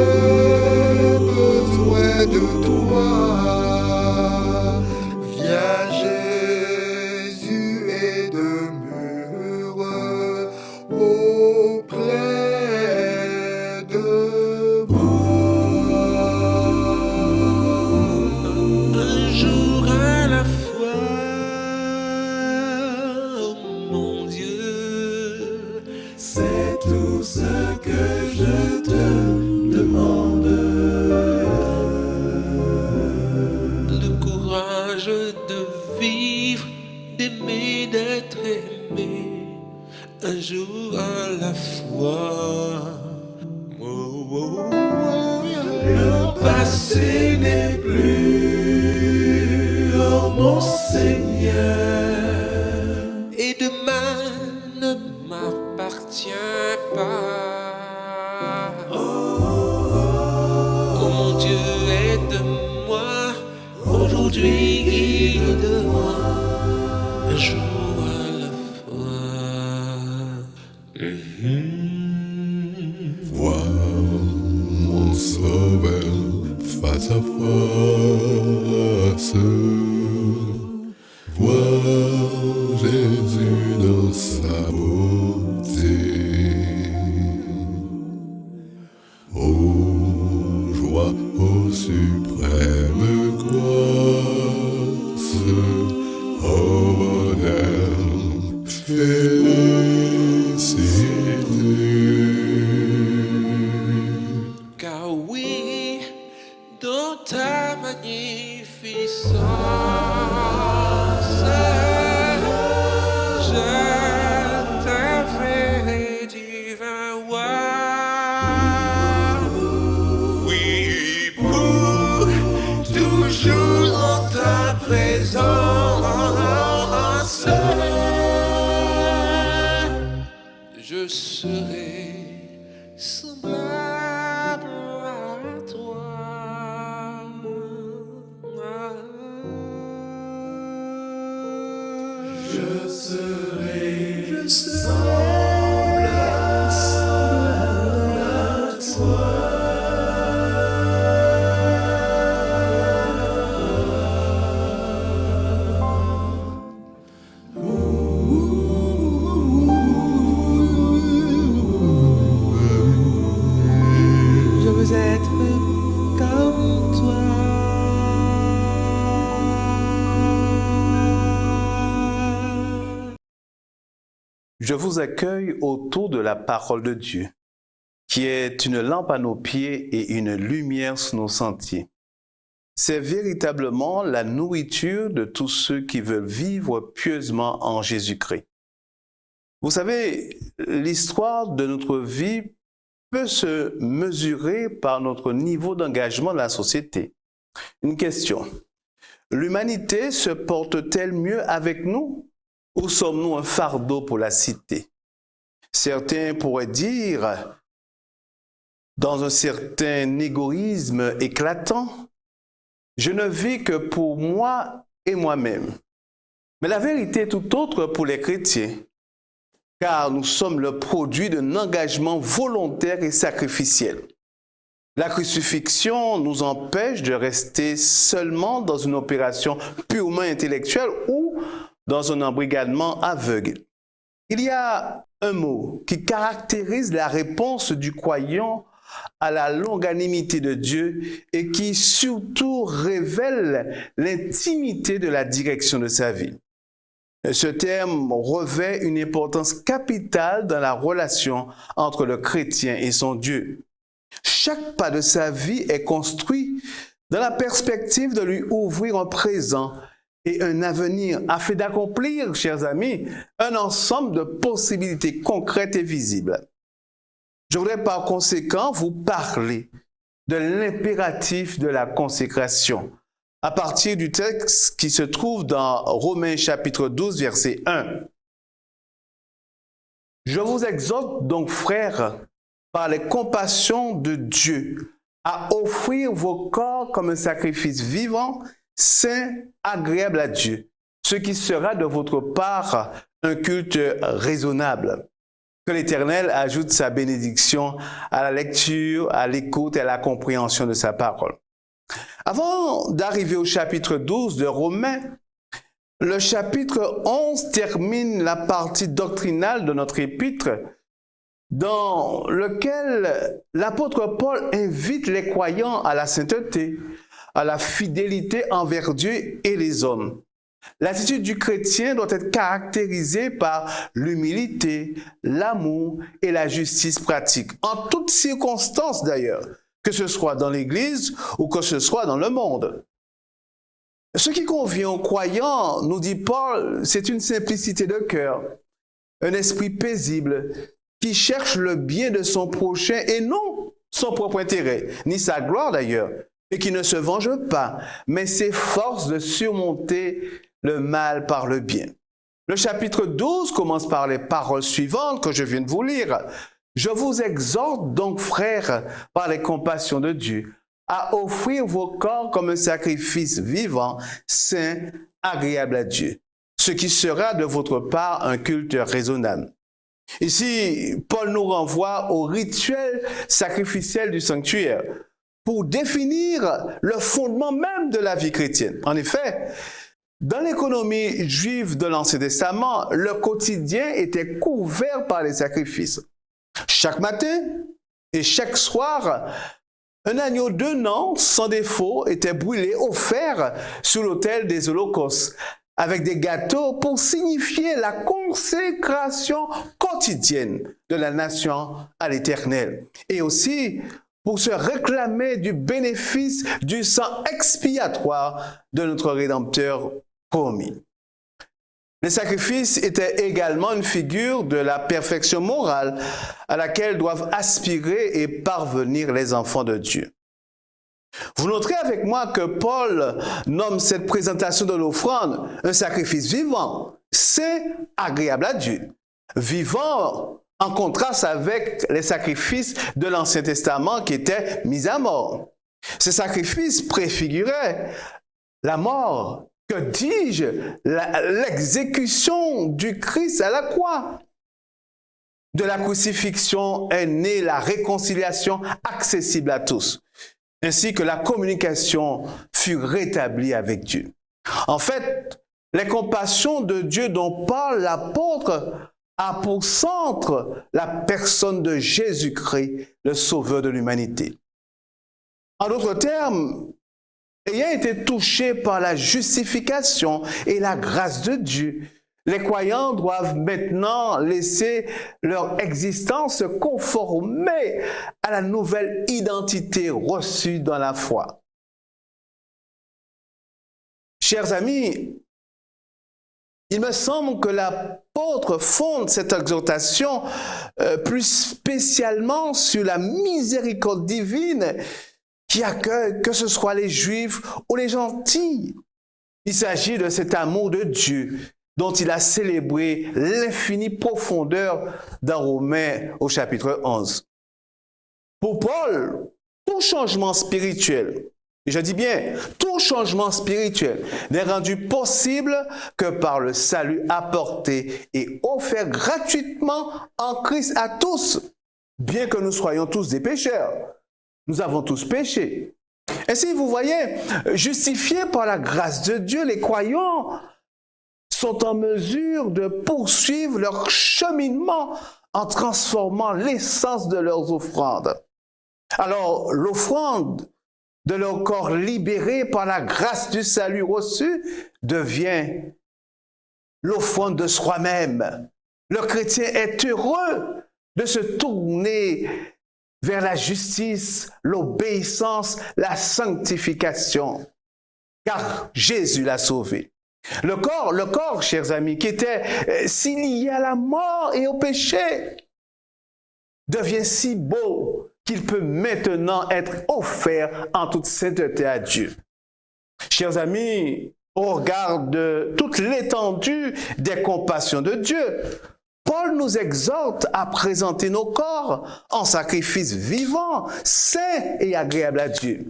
besoin de toi. Viens, Jésus, et demeure auprès de moi. Un jour à la fois, oh mon Dieu, C'est tout ce que je te demande. le courage de vivre, d'aimer, d'être aimé, un jour à la fois. Oh, oh, oh, Le passé n'est plus, oh mon Seigneur. et demain ne m'appartient pas. Oh mon Dieu, aide-moi, aujourd'hui guide-moi, un jour à la fois. Voir mon Sauveur face à face. Voir Jésus dans sa beauté. Oh, joie, oh, suprême grâce. Oh, bonheur, félicité. Car oui, dans ta magnificence, je t'avais divin roi. Oui, pour toujours en ta présence, je serai semblable à toi. Je serai semblable à toi. je vous accueille autour de la parole de Dieu, qui est une lampe à nos pieds et une lumière sur nos sentiers. C'est véritablement la nourriture de tous ceux qui veulent vivre pieusement en Jésus-Christ. Vous savez, l'histoire de notre vie peut se mesurer par notre niveau d'engagement dans la société. Une question. L'humanité se porte-t-elle mieux avec nous ou sommes-nous un fardeau pour la cité? Certains pourraient dire, dans un certain égoïsme éclatant, je ne vis que pour moi et moi-même. Mais la vérité est tout autre pour les chrétiens, car nous sommes le produit d'un engagement volontaire et sacrificiel. La crucifixion nous empêche de rester seulement dans une opération purement intellectuelle ou dans un embrigadement aveugle. Il y a un mot qui caractérise la réponse du croyant à la longanimité de Dieu et qui surtout révèle l'intimité de la direction de sa vie. Ce terme revêt une importance capitale dans la relation entre le chrétien et son Dieu. Chaque pas de sa vie est construit dans la perspective de lui ouvrir un présent et un avenir afin d'accomplir, chers amis, un ensemble de possibilités concrètes et visibles. Je voudrais par conséquent vous parler de l'impératif de la consécration à partir du texte qui se trouve dans Romains chapitre 12, verset 1. Je vous exhorte donc, frères, par les compassions de Dieu, à offrir vos corps comme un sacrifice vivant, saint, agréable à Dieu, ce qui sera de votre part un culte raisonnable. Que l'Éternel ajoute sa bénédiction à la lecture, à l'écoute et à la compréhension de sa parole. Avant d'arriver au chapitre 12 de Romains, le chapitre 11 termine la partie doctrinale de notre épître, dans lequel l'apôtre Paul invite les croyants à la sainteté, à la fidélité envers Dieu et les hommes. L'attitude du chrétien doit être caractérisée par l'humilité, l'amour et la justice pratique, en toutes circonstances d'ailleurs, que ce soit dans l'Église ou que ce soit dans le monde. Ce qui convient aux croyants, nous dit Paul, c'est une simplicité de cœur, un esprit paisible qui cherche le bien de son prochain et non son propre intérêt, ni sa gloire d'ailleurs, et qui ne se venge pas, mais s'efforce de surmonter le mal par le bien. Le chapitre 12 commence par les paroles suivantes que je viens de vous lire. Je vous exhorte donc, frères, par les compassions de Dieu, à offrir vos corps comme un sacrifice vivant, saint, agréable à Dieu, ce qui sera de votre part un culte raisonnable. Ici, Paul nous renvoie au rituel sacrificiel du sanctuaire pour définir le fondement même de la vie chrétienne. En effet, dans l'économie juive de l'Ancien Testament, le quotidien était couvert par les sacrifices. Chaque matin et chaque soir, un agneau d'un an sans défaut était brûlé, offert sur l'autel des holocaustes, avec des gâteaux pour signifier la consécration quotidienne de la nation à l'Éternel. Et aussi pour se réclamer du bénéfice du sang expiatoire de notre Rédempteur promis. Les sacrifices étaient également une figure de la perfection morale à laquelle doivent aspirer et parvenir les enfants de Dieu. Vous noterez avec moi que Paul nomme cette présentation de l'offrande un sacrifice vivant, saint, agréable à Dieu. Vivant en contraste avec les sacrifices de l'Ancien Testament qui étaient mis à mort. Ces sacrifices préfiguraient la mort, que dis-je, l'exécution du Christ à la croix. De la crucifixion est née la réconciliation accessible à tous, ainsi que la communication fut rétablie avec Dieu. En fait, les compassions de Dieu dont parle l'apôtre a pour centre la personne de Jésus-Christ, le Sauveur de l'humanité. En d'autres termes, ayant été touché par la justification et la grâce de Dieu, Les croyants doivent maintenant laisser leur existence se conformer à la nouvelle identité reçue dans la foi. Chers amis, il me semble que l'apôtre fonde cette exhortation plus spécialement sur la miséricorde divine qui accueille que ce soit les Juifs ou les gentils. Il s'agit de cet amour de Dieu dont il a célébré l'infinie profondeur dans Romains au chapitre 11. Pour Paul, tout changement spirituel, et je dis bien, tout changement spirituel n'est rendu possible que par le salut apporté et offert gratuitement en Christ à tous, bien que nous soyons tous des pécheurs. Nous avons tous péché. Ainsi, vous voyez, justifiés par la grâce de Dieu, les croyants sont en mesure de poursuivre leur cheminement en transformant l'essence de leurs offrandes. Alors, l'offrande de leur corps libéré par la grâce du salut reçu devient l'offrande de soi-même. Le chrétien est heureux de se tourner vers la justice, l'obéissance, la sanctification, car Jésus l'a sauvé. Le corps, chers amis, qui était si lié à la mort et au péché, devient si beau qu'il peut maintenant être offert en toute sainteté à Dieu. Chers amis, au regard de toute l'étendue des compassions de Dieu, Paul nous exhorte à présenter nos corps en sacrifice vivant, saint et agréable à Dieu.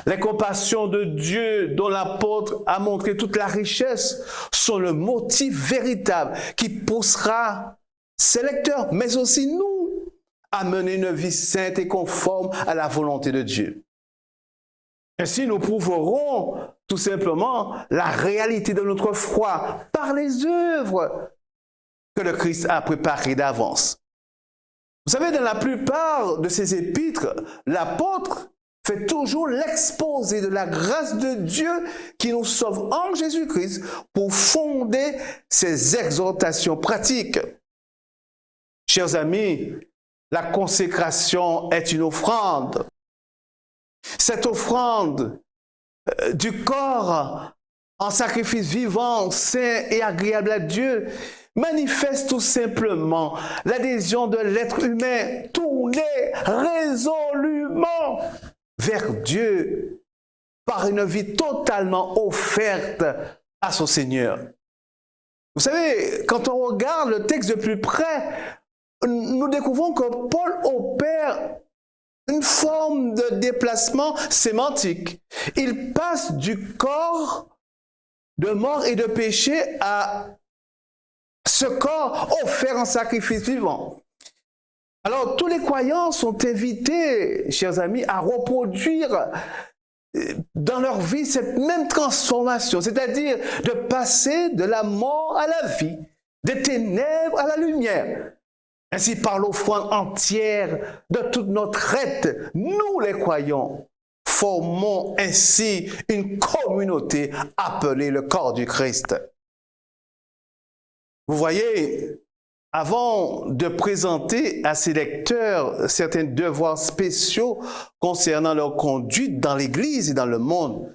Les compassions de Dieu dont l'apôtre a montré toute la richesse sont le motif véritable qui poussera ses lecteurs, mais aussi nous, à mener une vie sainte et conforme à la volonté de Dieu. Ainsi, nous prouverons tout simplement la réalité de notre foi par les œuvres que le Christ a préparées d'avance. Vous savez, dans la plupart de ses épîtres, l'apôtre fait toujours l'exposé de la grâce de Dieu qui nous sauve en Jésus-Christ pour fonder ses exhortations pratiques. Chers amis, la consécration est une offrande. Cette offrande du corps en sacrifice vivant, saint et agréable à Dieu manifeste tout simplement l'adhésion de l'être humain tourné résolument vers Dieu par une vie totalement offerte à son Seigneur. Vous savez, quand on regarde le texte de plus près, nous découvrons que Paul opère une forme de déplacement sémantique. Il passe du corps de mort et de péché à ce corps offert en sacrifice vivant. Alors, tous les croyants sont invités, chers amis, à reproduire dans leur vie cette même transformation, c'est-à-dire de passer de la mort à la vie, des ténèbres à la lumière. Ainsi, par l'offrande entière de toute notre être, nous les croyants formons ainsi une communauté appelée le corps du Christ. Vous voyez, avant de présenter à ses lecteurs certains devoirs spéciaux concernant leur conduite dans l'Église et dans le monde,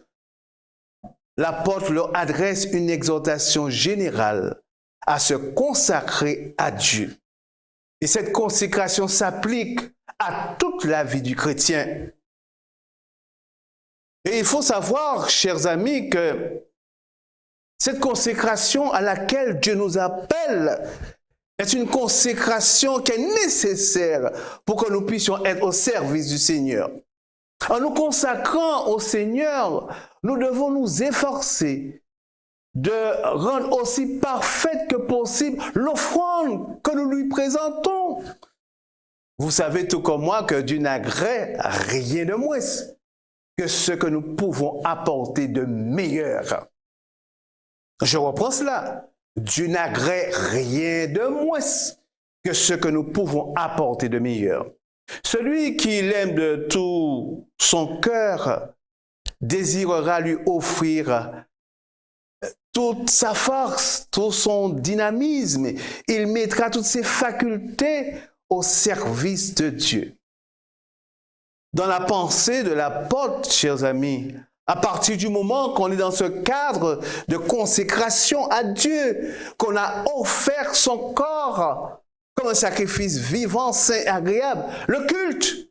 l'apôtre leur adresse une exhortation générale à se consacrer à Dieu. Et cette consécration s'applique à toute la vie du chrétien. Et il faut savoir, chers amis, que cette consécration à laquelle Dieu nous appelle est une consécration qui est nécessaire pour que nous puissions être au service du Seigneur. En nous consacrant au Seigneur, nous devons nous efforcer de rendre aussi parfaite que possible l'offrande que nous lui présentons. Vous savez tout comme moi que Dieu n'agrée rien de moins que ce que nous pouvons apporter de meilleur. Je reprends cela. Dieu n'agrée rien de moins que ce que nous pouvons apporter de meilleur. Celui qui l'aime de tout son cœur désirera lui offrir toute sa force, tout son dynamisme. Il mettra toutes ses facultés au service de Dieu. Dans la pensée de l'apôtre, chers amis, à partir du moment qu'on est dans ce cadre de consécration à Dieu, qu'on a offert son corps comme un sacrifice vivant, saint, agréable, le culte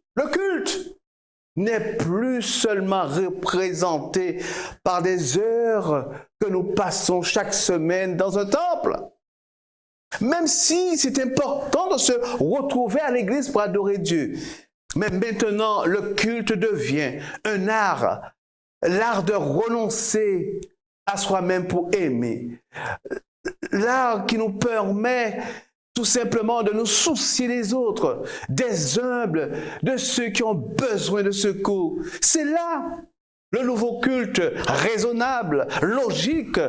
n'est plus seulement représenté par des heures que nous passons chaque semaine dans un temple. Même si c'est important de se retrouver à l'église pour adorer Dieu. Mais maintenant, le culte devient un art, l'art de renoncer à soi-même pour aimer. L'art qui nous permet tout simplement de nous soucier des autres, des humbles, de ceux qui ont besoin de secours. C'est là le nouveau culte raisonnable, logique,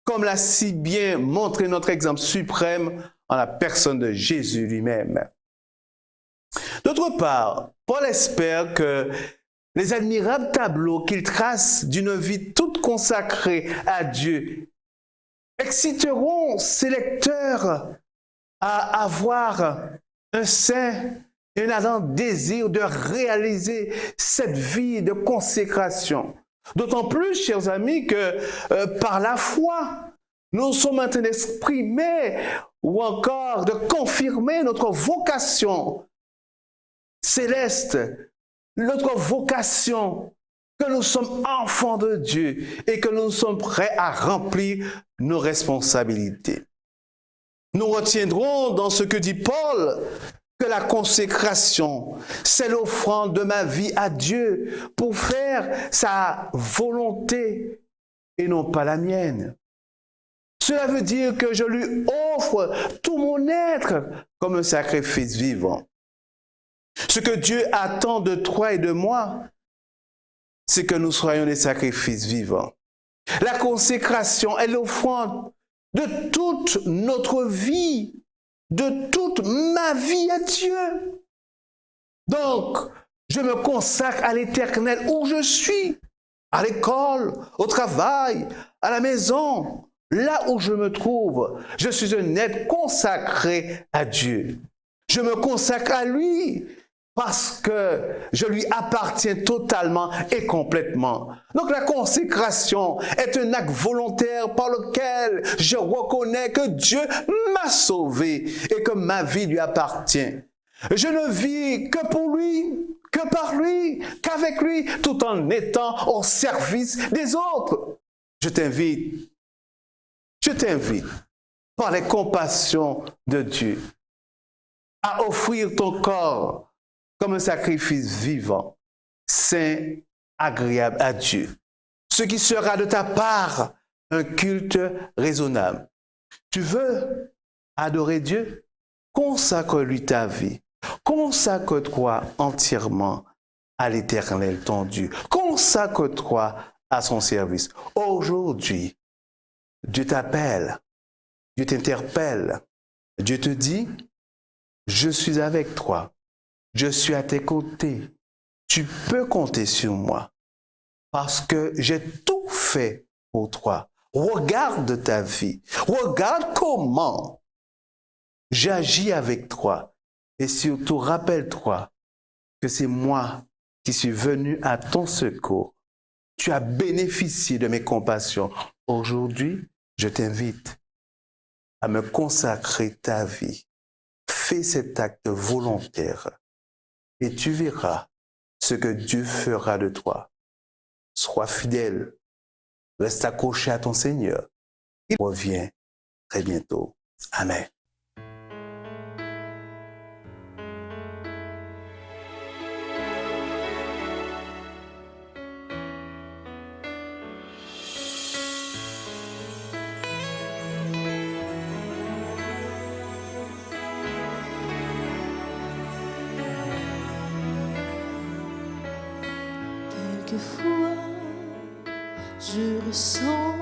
comme l'a si bien montré notre exemple suprême en la personne de Jésus lui-même. D'autre part, Paul espère que les admirables tableaux qu'il trace d'une vie toute consacrée à Dieu exciteront ses lecteurs à avoir un saint et un ardent désir de réaliser cette vie de consécration. D'autant plus, chers amis, que par la foi, nous sommes en train d'exprimer ou encore de confirmer notre vocation céleste, notre vocation, que nous sommes enfants de Dieu et que nous sommes prêts à remplir nos responsabilités. Nous retiendrons dans ce que dit Paul que la consécration, c'est l'offrande de ma vie à Dieu pour faire sa volonté et non pas la mienne. Cela veut dire que je lui offre tout mon être comme un sacrifice vivant. Ce que Dieu attend de toi et de moi, c'est que nous soyons des sacrifices vivants. La consécration est l'offrande de toute notre vie, de toute ma vie à Dieu. Donc, je me consacre à l'Éternel où je suis, à l'école, au travail, à la maison, là où je me trouve. Je suis un être consacré à Dieu. Je me consacre à lui parce que je lui appartiens totalement et complètement. Donc la consécration est un acte volontaire par lequel je reconnais que Dieu m'a sauvé et que ma vie lui appartient. Je ne vis que pour lui, que par lui, qu'avec lui, tout en étant au service des autres. Je t'invite, par les compassions de Dieu, à offrir ton corps comme un sacrifice vivant, saint, agréable à Dieu. Ce qui sera de ta part un culte raisonnable. Tu veux adorer Dieu? Consacre-lui ta vie. Consacre-toi entièrement à l'Éternel, ton Dieu. Consacre-toi à son service. Aujourd'hui, Dieu t'appelle, Dieu t'interpelle. Dieu te dit, je suis avec toi. Je suis à tes côtés. Tu peux compter sur moi parce que j'ai tout fait pour toi. Regarde ta vie. Regarde comment j'agis avec toi. Et surtout, rappelle-toi que c'est moi qui suis venu à ton secours. Tu as bénéficié de mes compassions. Aujourd'hui, je t'invite à me consacrer ta vie. Fais cet acte volontaire. Et tu verras ce que Dieu fera de toi. Sois fidèle, reste accroché à ton Seigneur. Il revient très bientôt. Amen. Quelquefois, je ressens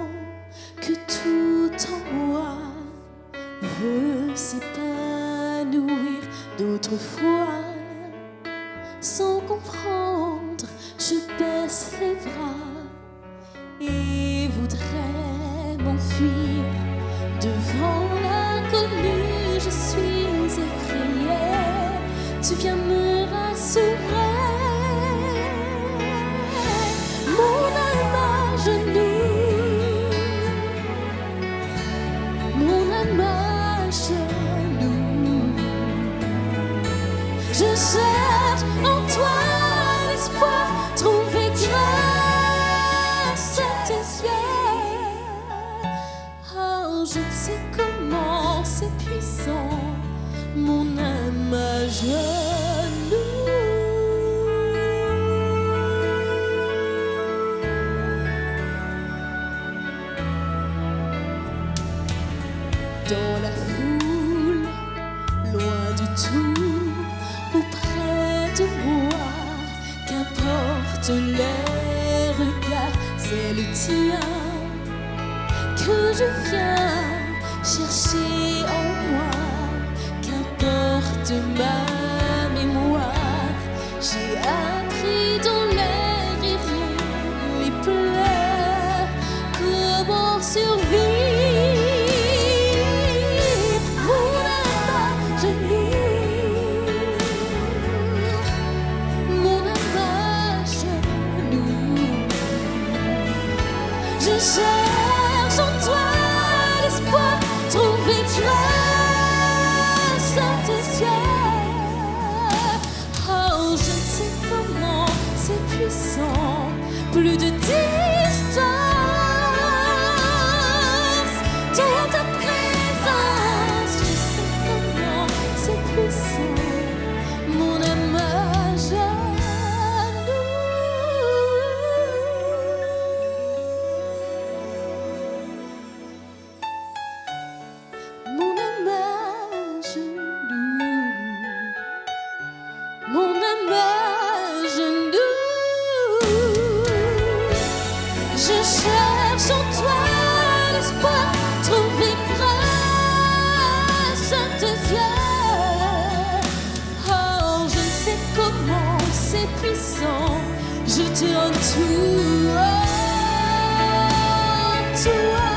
que tout en moi veut s'épanouir. D'autres fois, sans comprendre, je baisse les bras et voudrais m'enfuir. Devant l'inconnu, je suis effrayée. Tu viens me rassurer. Mon âme à genoux, mon âme à genoux. Je cherche en toi l'espoir, trouver grâce à tes yeux. Oh, je ne sais comment c'est puissant, mon âme à genoux. Dans la foule, loin du tout, ou près de moi, qu'importe les regards, c'est le tien que je viens chercher en moi. Qu'importe ma mémoire, j'ai appris dans les rires, les pleurs, comment survivre. Je cherche en toi l'espoir, trouver grâce à tes yeux. Oh, je ne sais comment c'est puissant, plus de distance dans ta présence. Je sais comment c'est puissant, mon âme à genoux. Je cherche en toi l'espoir, trouver grâce à tes yeux. Oh, je ne sais comment c'est puissant, je te donne tout à toi,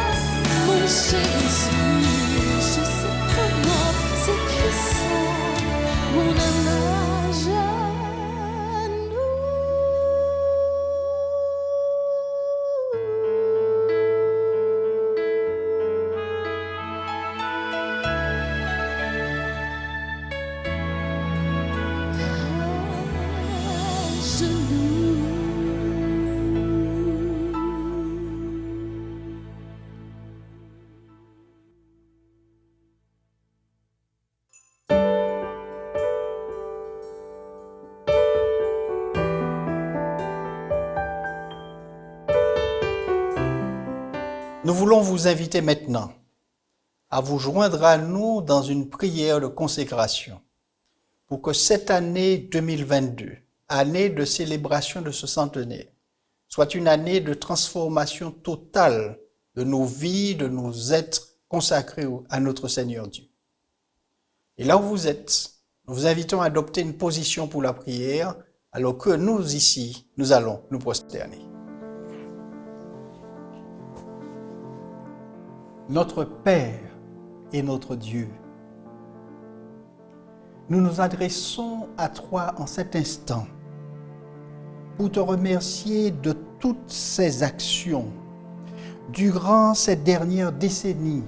mon Jésus. Je sais comment c'est puissant, mon âme à genoux. Nous voulons vous inviter maintenant à vous joindre à nous dans une prière de consécration pour que cette année 2022, année de célébration de ce centenaire, soit une année de transformation totale de nos vies, de nos êtres consacrés à notre Seigneur Dieu. Et là où vous êtes, nous vous invitons à adopter une position pour la prière, alors que nous ici, nous allons nous prosterner. Notre Père et notre Dieu, nous nous adressons à toi en cet instant pour te remercier de toutes ces actions durant ces dernières décennies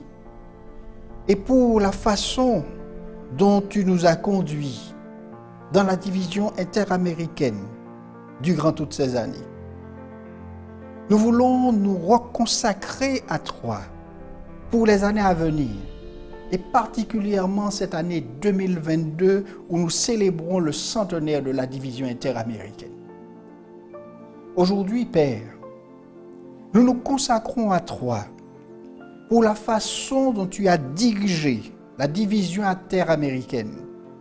et pour la façon dont tu nous as conduits dans la division interaméricaine durant toutes ces années. Nous voulons nous reconsacrer à toi pour les années à venir, et particulièrement cette année 2022 où nous célébrons le centenaire de la division interaméricaine. Aujourd'hui, Père, nous nous consacrons à toi pour la façon dont tu as dirigé la division interaméricaine,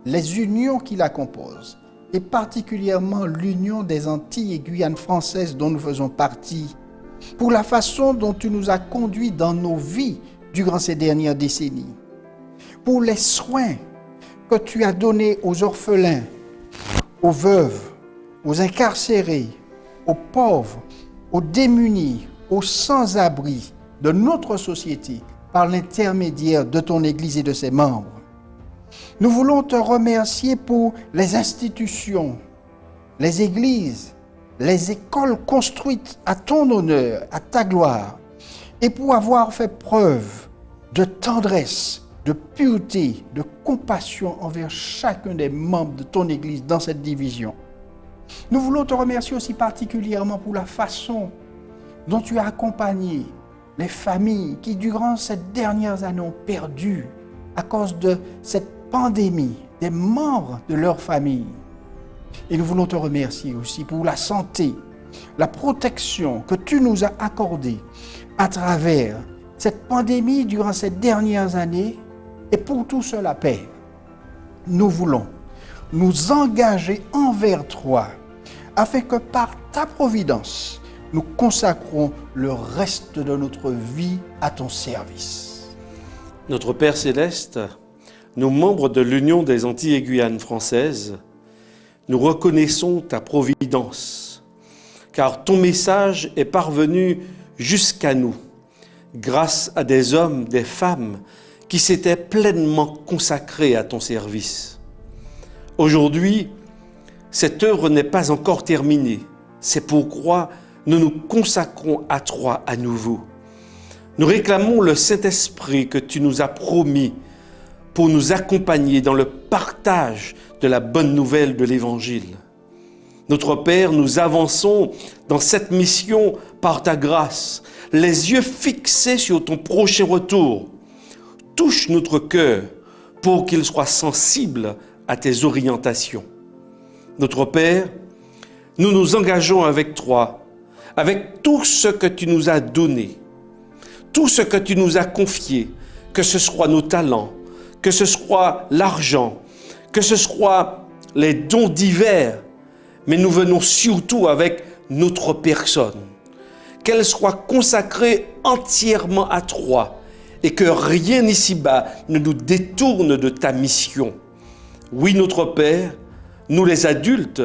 les unions qui la composent, et particulièrement l'union des Antilles et Guyane françaises dont nous faisons partie, pour la façon dont tu nous as conduits dans nos vies durant ces dernières décennies, pour les soins que tu as donnés aux orphelins, aux veuves, aux incarcérés, aux pauvres, aux démunis, aux sans-abri de notre société par l'intermédiaire de ton Église et de ses membres. Nous voulons te remercier pour les institutions, les églises, les écoles construites à ton honneur, à ta gloire, et pour avoir fait preuve de tendresse, de pureté, de compassion envers chacun des membres de ton Église dans cette division. Nous voulons te remercier aussi particulièrement pour la façon dont tu as accompagné les familles qui, durant ces dernières années, ont perdu, à cause de cette pandémie, des membres de leur famille. Et nous voulons te remercier aussi pour la santé, la protection que tu nous as accordée à travers cette pandémie durant ces dernières années, et pour tout cela, Père, nous voulons nous engager envers toi, afin que par ta providence, nous consacrons le reste de notre vie à ton service. Notre Père Céleste, nous membres de l'Union des Antilles et Guyane françaises, nous reconnaissons ta providence, car ton message est parvenu jusqu'à nous, grâce à des hommes, des femmes qui s'étaient pleinement consacrés à ton service. Aujourd'hui, cette œuvre n'est pas encore terminée. C'est pourquoi nous nous consacrons à toi à nouveau. Nous réclamons le Saint-Esprit que tu nous as promis pour nous accompagner dans le partage de la bonne nouvelle de l'Évangile. Notre Père, nous avançons dans cette mission par ta grâce, les yeux fixés sur ton prochain retour. Touche notre cœur pour qu'il soit sensible à tes orientations. Notre Père, nous nous engageons avec toi, avec tout ce que tu nous as donné, tout ce que tu nous as confié, que ce soit nos talents, que ce soit l'argent, que ce soit les dons divers, mais nous venons surtout avec notre personne, qu'elle soit consacrée entièrement à toi et que rien ici-bas ne nous détourne de ta mission. Oui, notre Père, nous les adultes,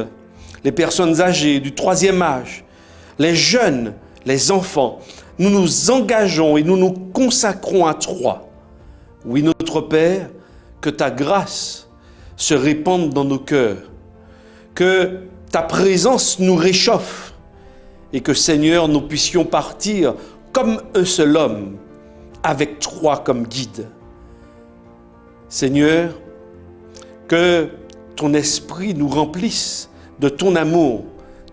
les personnes âgées du 3e âge, les jeunes, les enfants, nous nous engageons et nous nous consacrons à toi. Oui, notre Père, que ta grâce se répande dans nos cœurs, que ta présence nous réchauffe et que, Seigneur, nous puissions partir comme un seul homme, avec toi comme guide. Seigneur, que ton esprit nous remplisse de ton amour,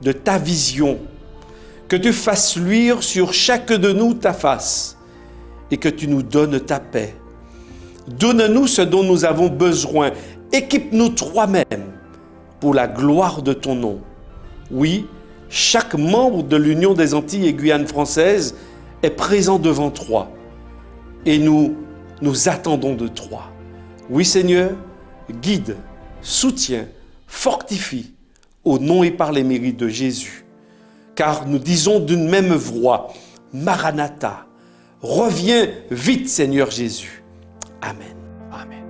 de ta vision, que tu fasses luire sur chacun de nous ta face et que tu nous donnes ta paix. Donne-nous ce dont nous avons besoin. Équipe-nous toi-même pour la gloire de ton nom. Oui, chaque membre de l'Union des Antilles et Guyane françaises est présent devant toi et nous attendons de toi. Oui, Seigneur, guide, soutiens, fortifie au nom et par les mérites de Jésus. Car nous disons d'une même voix, Maranatha, reviens vite, Seigneur Jésus. Amen. Amen.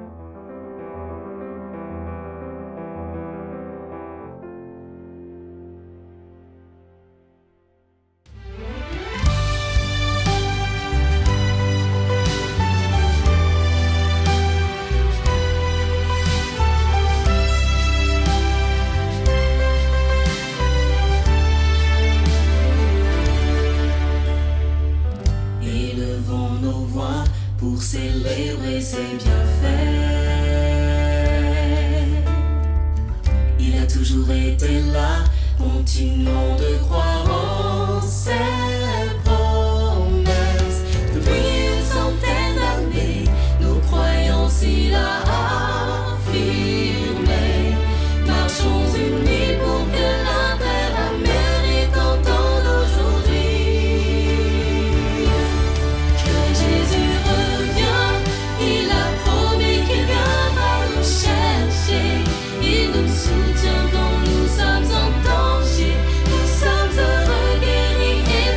Élevons nos voix pour célébrer ses bienfaits. Il a toujours été là, continuons de croire en ses promesses. Depuis une centaine d'années, nos croyances il a affirmées. Marchons unis pour que la terre mérite entendre aujourd'hui. Que Jésus revient, il a promis qu'il viendra nous chercher. Il nous soutient quand nous sommes en danger. Nous sommes heureux, guéris et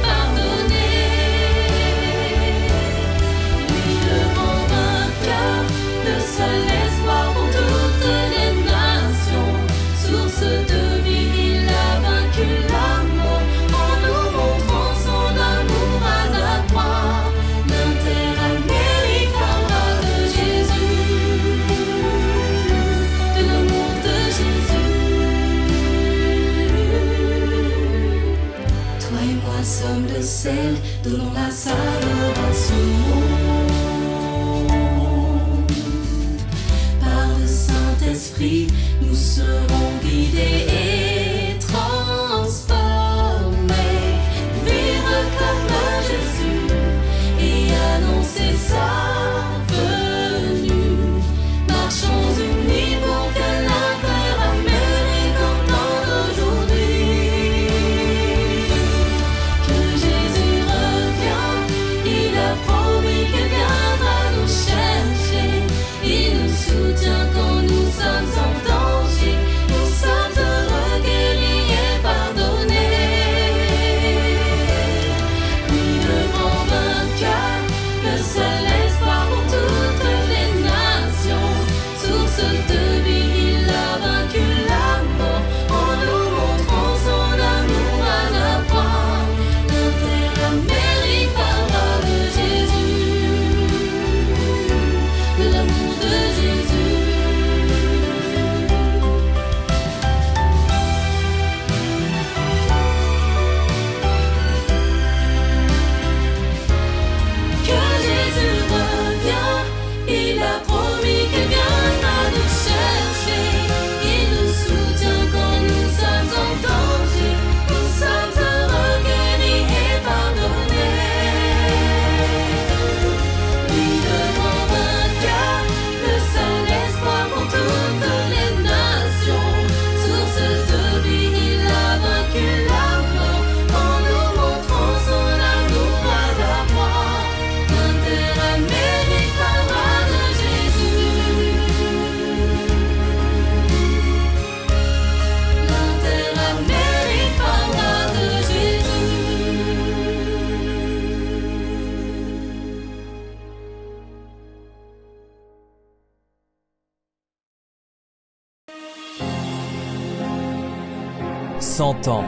100 ans,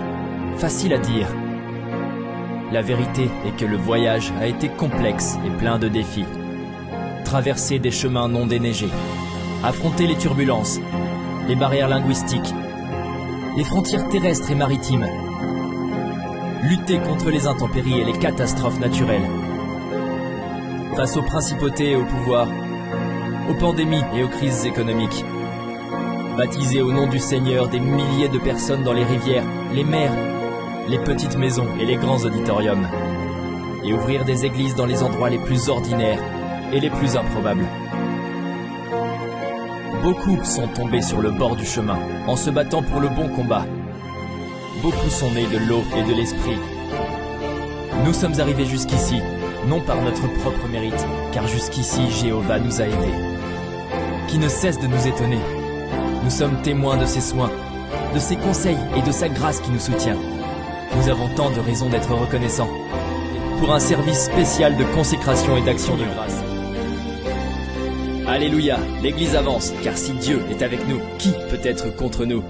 facile à dire. La vérité est que le voyage a été complexe et plein de défis. Traverser des chemins non déneigés, affronter les turbulences, les barrières linguistiques, les frontières terrestres et maritimes, lutter contre les intempéries et les catastrophes naturelles, face aux principautés et aux pouvoirs, aux pandémies et aux crises économiques, baptiser au nom du Seigneur des milliers de personnes dans les rivières, les mers, les petites maisons et les grands auditoriums, et ouvrir des églises dans les endroits les plus ordinaires et les plus improbables. Beaucoup sont tombés sur le bord du chemin en se battant pour le bon combat. Beaucoup sont nés de l'eau et de l'esprit. Nous sommes arrivés jusqu'ici, non par notre propre mérite, car jusqu'ici Jéhovah nous a aidés, qui ne cesse de nous étonner. Nous sommes témoins de ses soins, de ses conseils et de sa grâce qui nous soutient. Nous avons tant de raisons d'être reconnaissants pour un service spécial de consécration et d'action de grâce. Alléluia, l'Église avance, car si Dieu est avec nous, qui peut être contre nous ?